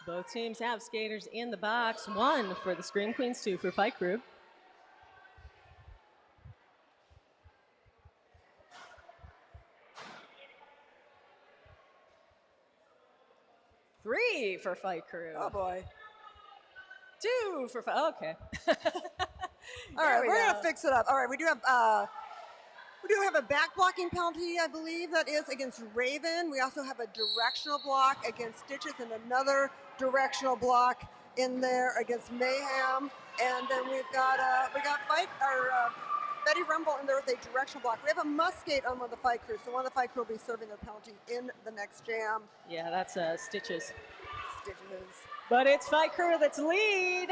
Both teams have skaters in the box. 1 for the Scream Queens, 2 for Fight Crew. Three for Fight Crew. Oh boy. 2 for Fight. Okay. All right, we're gonna fix it up. All right, we do have a back blocking penalty, I believe, that is against Raven. We also have a directional block against Stitches and another directional block in there against Mayhem. And then we got Betty Rumble in there with a directional block. We have a musket on one of the Fight Crew, so one of the Fight Crew will be serving their penalty in the next jam. Yeah, that's Stitches. Stitches. But it's Fight Crew that's lead.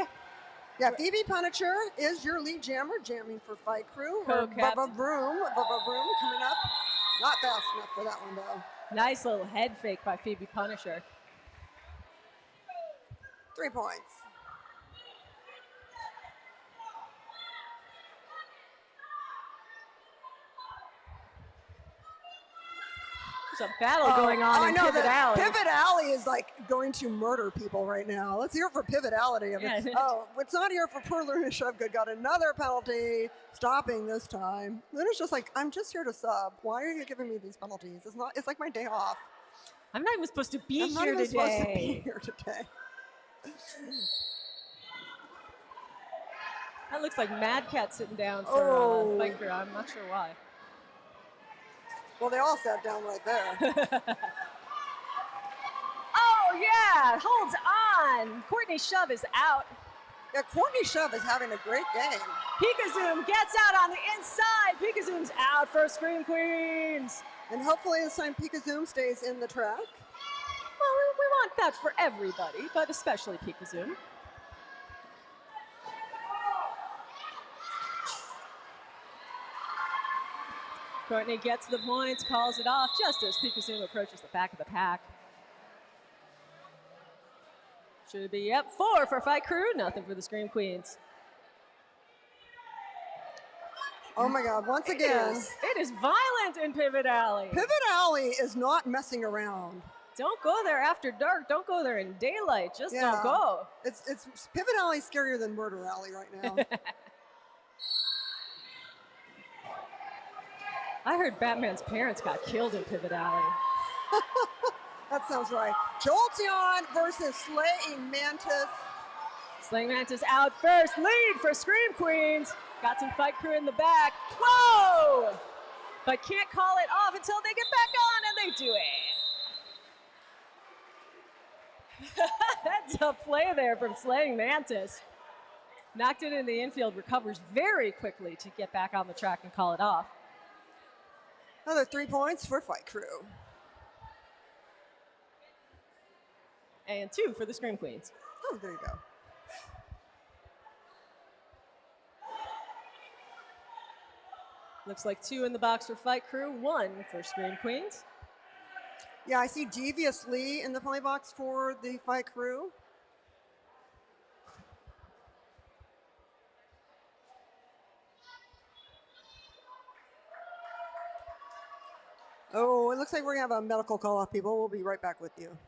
Yeah, Phoebe Punisher is your lead jammer, jamming for Fight Crew. Co-captain. Bubba Broom coming up. Not fast enough for that one, though. Nice little head fake by Phoebe Punisher. 3 points. There's a battle going on in Pivot Alley. Pivot Alley is like going to murder people right now. Let's hear it for Pivot Alley. Yeah. Oh, it's not here for poor Luna Shovgood. Got another penalty, stopping this time. Luna's just like, I'm just here to sub. Why are you giving me these penalties? It's like my day off. I'm not even supposed to be I'm here not even today. supposed to be here today. That looks like Mad Cat sitting down for Fight Crew. I'm not sure why. Well, they all sat down right there. Oh, yeah, holds on. Courtney Shove is out. Yeah, Courtney Shove is having a great game. Pikazoom gets out on the inside. Pikazoom's out for Scream Queens. And hopefully this time Pikazoom stays in the track. Well, we want that for everybody, but especially Pikazoom. Courtney gets the points, calls it off just as Pikazoom approaches the back of the pack. Should be, 4 for Fight Crew, nothing for the Scream Queens. Oh my God, once again. It is violent in Pivot Alley. Pivot Alley is not messing around. Don't go there after dark. Don't go there in daylight. Just don't go. It's Pivot Alley scarier than Murder Alley right now. I heard Batman's parents got killed in Pivot Alley. That sounds right. Jolteon versus Slaying Mantis. Slaying Mantis out first. Lead for Scream Queens. Got some Fight Crew in the back. Whoa! But can't call it off until they get back on, and they do it. That's a play there from Slaying Mantis. Knocked it in the infield, recovers very quickly to get back on the track and call it off. Another 3 points for Fight Crew. And 2 for the Scream Queens. Oh, there you go. Looks like 2 in the box for Fight Crew, 1 for Scream Queens. Yeah, I see Devious Lee in the play box for the Fight Crew. Oh, it looks like we're going to have a medical call-off, people. We'll be right back with you.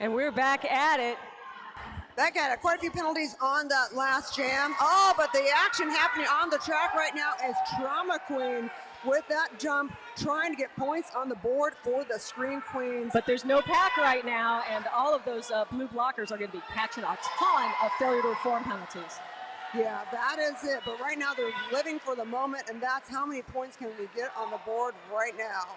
And we're back at it. Back at it. Quite a few penalties on that last jam. Oh, but the action happening on the track right now is Trauma Queen with that jump, trying to get points on the board for the Scream Queens. But there's no pack right now, and all of those blue blockers are going to be catching a ton of failure to reform penalties. Yeah, that is it. But right now they're living for the moment, and that's how many points can we get on the board right now.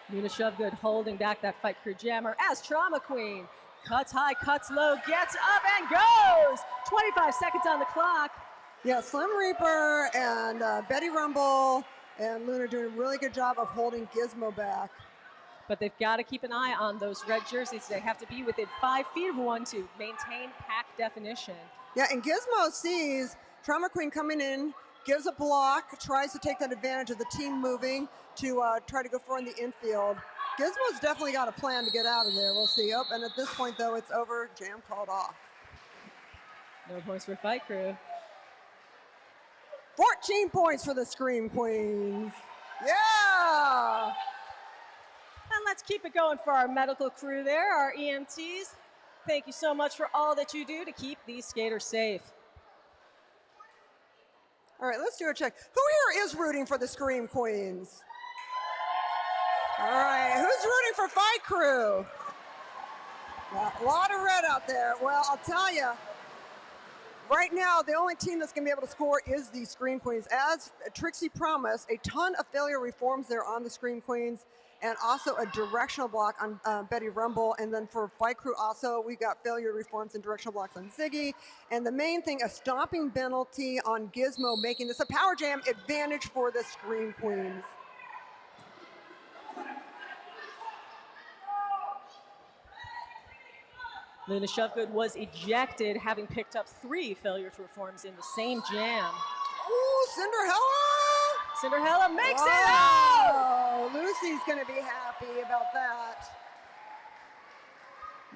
Nina Shovegood holding back that Fight Crew jammer as Trauma Queen cuts high, cuts low, gets up and goes. 25 seconds on the clock. Yeah, Slim Reaper and Betty Rumble and Luna doing a really good job of holding Gizmo back. But they've got to keep an eye on those red jerseys. They have to be within 5 feet of one to maintain pack definition. Yeah, and Gizmo sees Trauma Queen coming in, gives a block, tries to take that advantage of the team moving to try to go for in the infield. Gizmo's definitely got a plan to get out of there. We'll see. Oh, and at this point, though, it's over. Jam called off. No points for Fight Crew. 14 points for the Scream Queens. Yeah! And let's keep it going for our medical crew there, our EMTs. Thank you so much for all that you do to keep these skaters safe. All right, let's do a check. Who here is rooting for the Scream Queens? All right, who's rooting for Fight Crew? Yeah, a lot of red out there. Well, I'll tell you, right now, the only team that's going to be able to score is the Scream Queens. As Trixie promised, a ton of failure reforms there on the Scream Queens, and also a directional block on Betty Rumble. And then for Fight Crew also, we got failure reforms and directional blocks on Ziggy. And the main thing, a stopping penalty on Gizmo, making this a power jam advantage for the Scream Queens. Luna Shovegood was ejected, having picked up 3 failure to reforms in the same jam. Ooh, Cinderella! Cinderella makes it out! Oh, Lucy's going to be happy about that.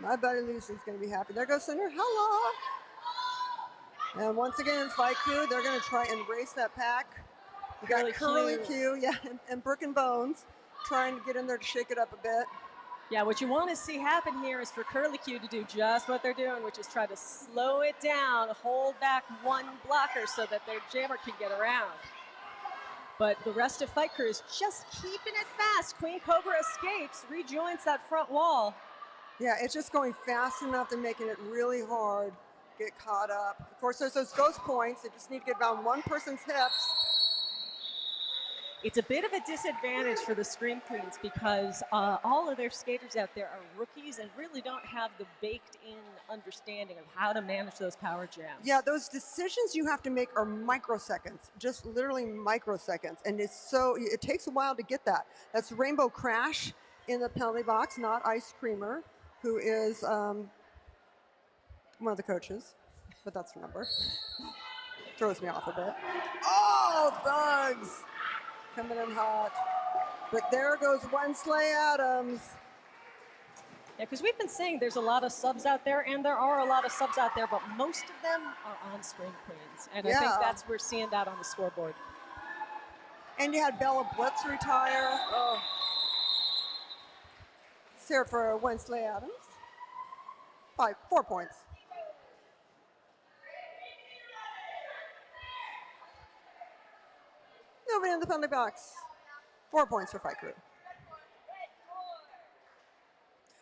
My buddy Lucy's going to be happy. There goes Cinderella. And once again, Fight Crew, they're going to try and race that pack. We got Curly Q, yeah, and Brook and Bones trying to get in there to shake it up a bit. Yeah, what you want to see happen here is for Curly Q to do just what they're doing, which is try to slow it down, hold back one blocker so that their jammer can get around. But the rest of Fight Crew is just keeping it fast. Queen Cobra escapes, rejoins that front wall. Yeah, it's just going fast enough and making it really hard to get caught up. Of course, there's those ghost points. They just need to get around one person's hips. It's a bit of a disadvantage for the Scream Queens because all of their skaters out there are rookies and really don't have the baked-in understanding of how to manage those power jams. Yeah, those decisions you have to make are microseconds, just literally microseconds, and it takes a while to get that. That's Rainbow Crash in the penalty box, not Ice Creamer, who is one of the coaches, but that's her number. Throws me off a bit. Oh, thugs! Coming in hot. But there goes Wensley Adams. Yeah, because we've been saying there's a lot of subs out there, and there are a lot of subs out there, but most of them are on Scream Queens. And I think we're seeing that on the scoreboard. And you had Bella Blitz retire. Oh. It's here for Wensley Adams. 4 points. Nobody in the penalty box. 4 points for Fight Crew.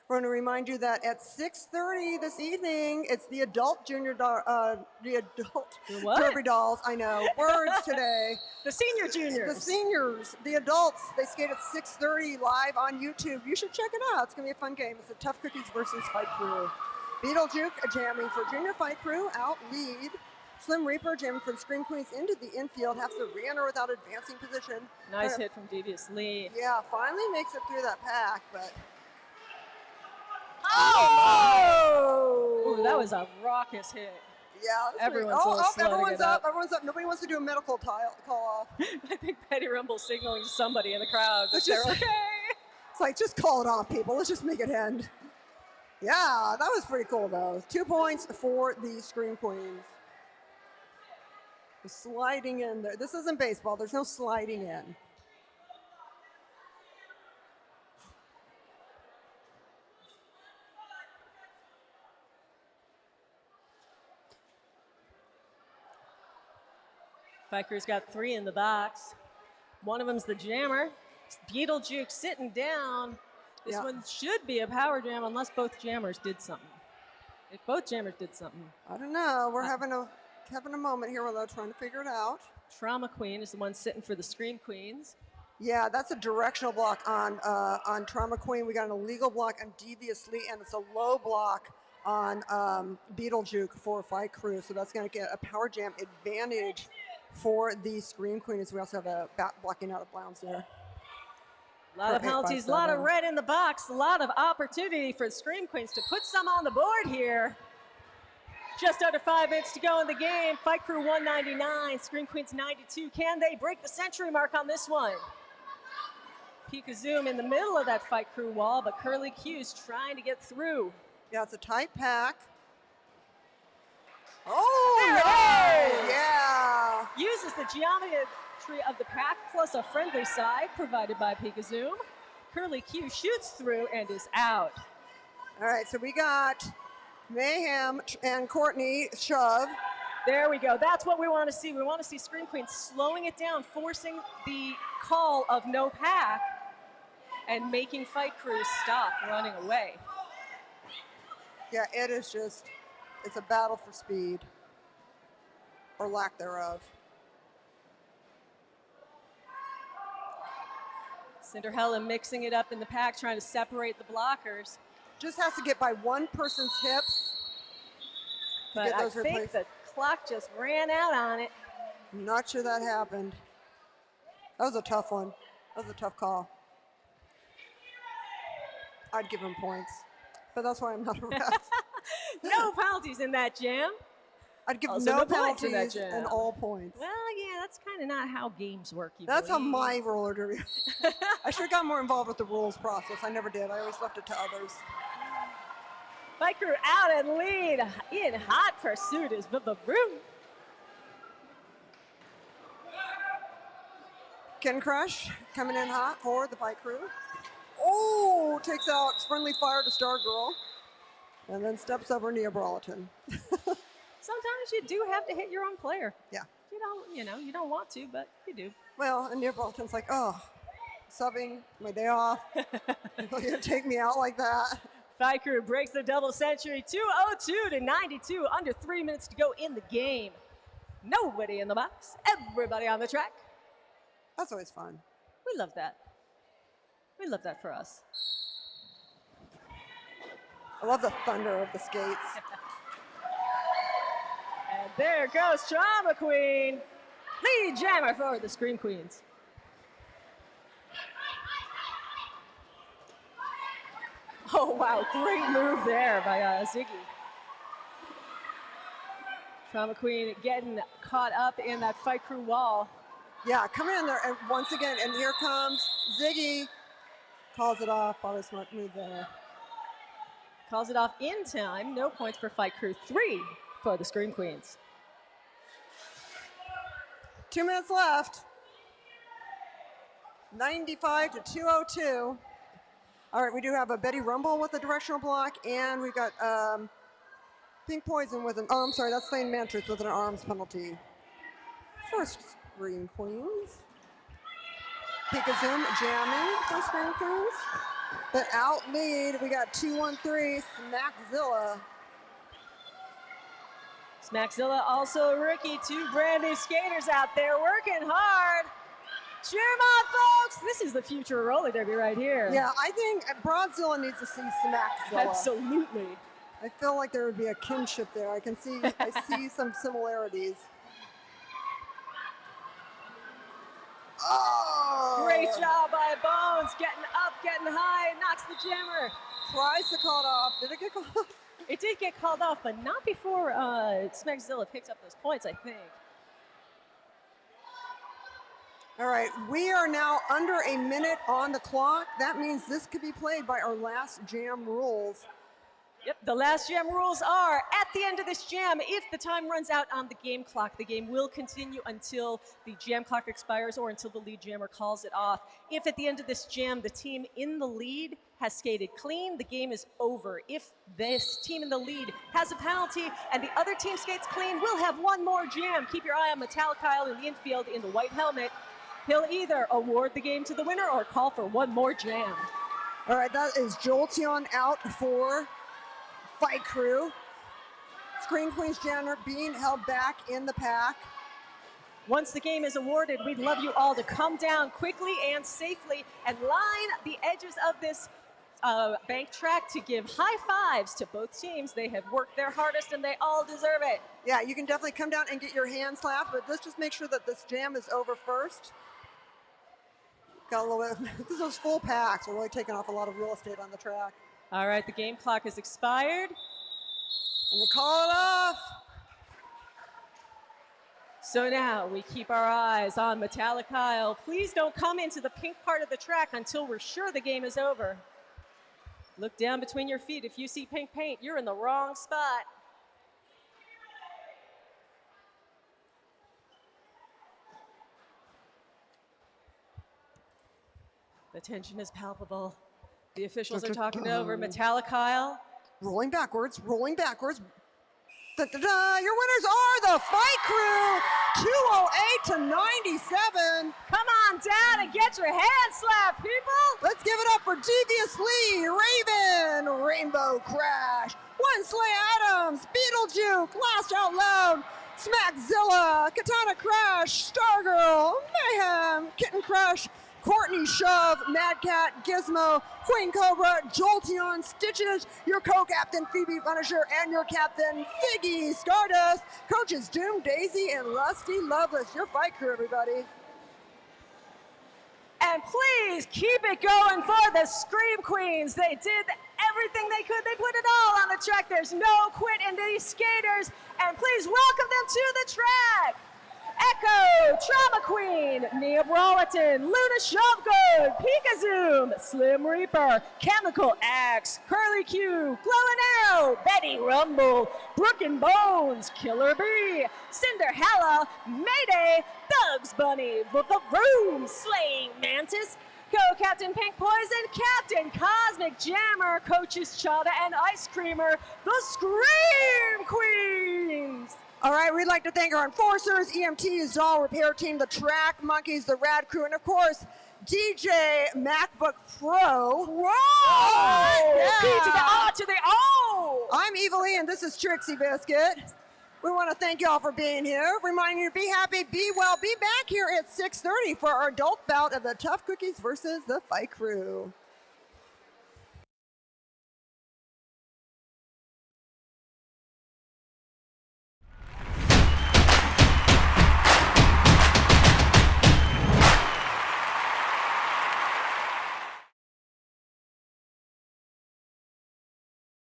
We're going to remind you that at 6:30 this evening, it's the adult Derby Dolls. I know, words today. The senior juniors. The seniors, the adults, they skate at 6:30 live on YouTube. You should check it out. It's going to be a fun game. It's the Tough Cookies versus Fight Crew. Beetlejuke jamming for Junior Fight Crew, out lead. Slim Reaper jamming for the Scream Queens into the infield, has to re-enter without advancing position. Nice hit from Devious Lee. Yeah, finally makes it through that pack, but... Oh! Ooh, that was a raucous hit. Yeah. Everyone's everyone's up. Everyone's up. Nobody wants to do a medical call off. I think Petty Rumble's signaling to somebody in the crowd that they're okay. It's like, just call it off, people. Let's just make it end. Yeah, that was pretty cool, though. 2 points for the Scream Queens. Sliding in there. This isn't baseball. There's no sliding in. Fight Crew's got 3 in the box. One of them's the jammer. It's Beetlejuke sitting down. This one should be a power jam unless both jammers did something. If both jammers did something. I don't know. We're having a moment here without trying to figure it out. Trauma Queen is the one sitting for the Scream Queens. Yeah, that's a directional block on Trauma Queen. We got an illegal block on Devious Lee, and it's a low block on Beetlejuke for Fight Crew. So that's going to get a power jam advantage for the Scream Queens. We also have a blocking out of bounds there. A lot of penalties, a lot of red in the box, a lot of opportunity for the Scream Queens to put some on the board here. Just under 5 minutes to go in the game. Fight Crew 199, Scream Queens 92. Can they break the century mark on this one? Peek a zoom in the middle of that Fight Crew wall, but Curly Q's trying to get through. Yeah, it's a tight pack. Oh, no! Yeah! Uses the geometry of the pack plus a friendly side provided by Peek a zoom. Curly Q shoots through and is out. All right, so we got Mayhem and Courtney shove. There we go. That's what we want to see. We want to see Scream Queens slowing it down, forcing the call of no pack, and making Fight Crew stop running away. Yeah, it is just, it's a battle for speed, or lack thereof. Cinderella mixing it up in the pack, trying to separate the blockers. Just has to get by one person's hips. But I think the clock just ran out on it. I'm not sure that happened. That was a tough one. That was a tough call. I'd give him points, but that's why I'm not a ref. No penalties in that jam. I'd give Also, no points penalties in that jam. and all points. Well, yeah, that's kind of not how games work. That's how my roller derby. I should have got more involved with the rules process. I never did. I always left it to others. Fight Crew out and lead. In hot pursuit is Vroom. Ken Crush coming in hot for the Fight Crew. Oh, takes out friendly fire to Stargirl. And then steps over Neapolitan. Sometimes you do have to hit your own player. Yeah. You don't want to, but you do. Well, and Neapolitan's like, oh, subbing, my day off. You're going to take me out like that. Fight Crew breaks the double century, 202 to 92, under 3 minutes to go in the game. Nobody in the box, everybody on the track. That's always fun. We love that. We love that for us. I love the thunder of the skates. And there goes Drama Queen. Lead jammer for the Scream Queens. Oh, wow, great move there by Ziggy. Drama Queen getting caught up in that fight crew wall. Yeah, coming in there, and once again, and here comes Ziggy. Calls it off, probably a smart move there. Calls it off in time. No points for fight crew 3 for the Scream Queens. 2 minutes left. 95 to 202. All right, we do have a Betty Rumble with a directional block, and we've got Pink Poison with an, oh, I'm sorry, that's Lane Mantress with an arms penalty. First Scream Queens. Pikazoom jamming for Scream Queens. But out lead, we got 2-1-3, Smackzilla. Smackzilla also a rookie, 2 brand new skaters out there working hard. Cheer 'em on, folks. This is the future roller derby right here. Yeah, I think Bronzilla needs to see Smackzilla. Absolutely. I feel like there would be a kinship there. I see some similarities. Oh! Great job by Bones, getting up, getting high, knocks the jammer. Tries to call it off. Did it get called off? It did get called off, but not before Smackzilla picks up those points, I think. All right, we are now under a minute on the clock. That means this could be played by our last jam rules. Yep, the last jam rules are, at the end of this jam, if the time runs out on the game clock, the game will continue until the jam clock expires or until the lead jammer calls it off. If at the end of this jam, the team in the lead has skated clean, the game is over. If this team in the lead has a penalty and the other team skates clean, we'll have one more jam. Keep your eye on Metallic Kyle in the infield in the white helmet. He'll either award the game to the winner or call for one more jam. All right, that is Jolteon out for Fight Crew. Scream Queens jammer being held back in the pack. Once the game is awarded, we'd love you all to come down quickly and safely and line the edges of this bank track to give high fives to both teams. They have worked their hardest and they all deserve it. Yeah, you can definitely come down and get your hand slapped, but let's just make sure that this jam is over first. Got a little bit, this is full packs. We're really taking off a lot of real estate on the track. All right, the game clock is expired. And they call it off. So now we keep our eyes on Metallic Kyle. Please don't come into the pink part of the track until we're sure the game is over. Look down between your feet. If you see pink paint, you're in the wrong spot. The tension is palpable. The officials are talking over Metallic Kyle. Rolling backwards, rolling backwards. Da-da-da. Your winners are the Fight Crew, 208 to 97. Come on down and get your hand slapped, people. Let's give it up for Devious Lee, Raven, Rainbow Crash, One Slay Adams, Beetlejuice, Laugh Out Loud, Smackzilla, Katana Crash, Stargirl, Mayhem, Kitten Crush, Courtney Shove, Mad Cat, Gizmo, Queen Cobra, Jolteon, Stitches, your co-captain Phoebe Punisher, and your captain Figgy Stardust, coaches Doom, Daisy, and Rusty Loveless. Your Fight Crew, everybody. And please keep it going for the Scream Queens. They did everything they could. They put it all on the track. There's no quit in these skaters. And please welcome them to the track. Echo, Trauma Queen, Nia Brawleton, Luna Shovegood, Pikazoom, Slim Reaper, Chemical Axe, Curly Q, Glowing Arrow, Betty Rumble, Brook and Bones, Killer Bee, Cinderella, Mayday, Bugs Bunny, Vroom, Slaying Mantis, Co-Captain Pink Poison, Captain Cosmic Jammer, Coaches Chada and Ice Creamer, the Scream Queens. All right, we'd like to thank our enforcers, EMTs, Doll Repair Team, the Track Monkeys, the Rad Crew, and of course, DJ MacBook Pro. Whoa! Yeah. B to the R to the O! I'm Eva Lee, and this is Trixie Biscuit. We want to thank you all for being here. Reminding you to be happy, be well, be back here at 6:30 for our adult bout of the Tough Cookies versus the Fight Crew.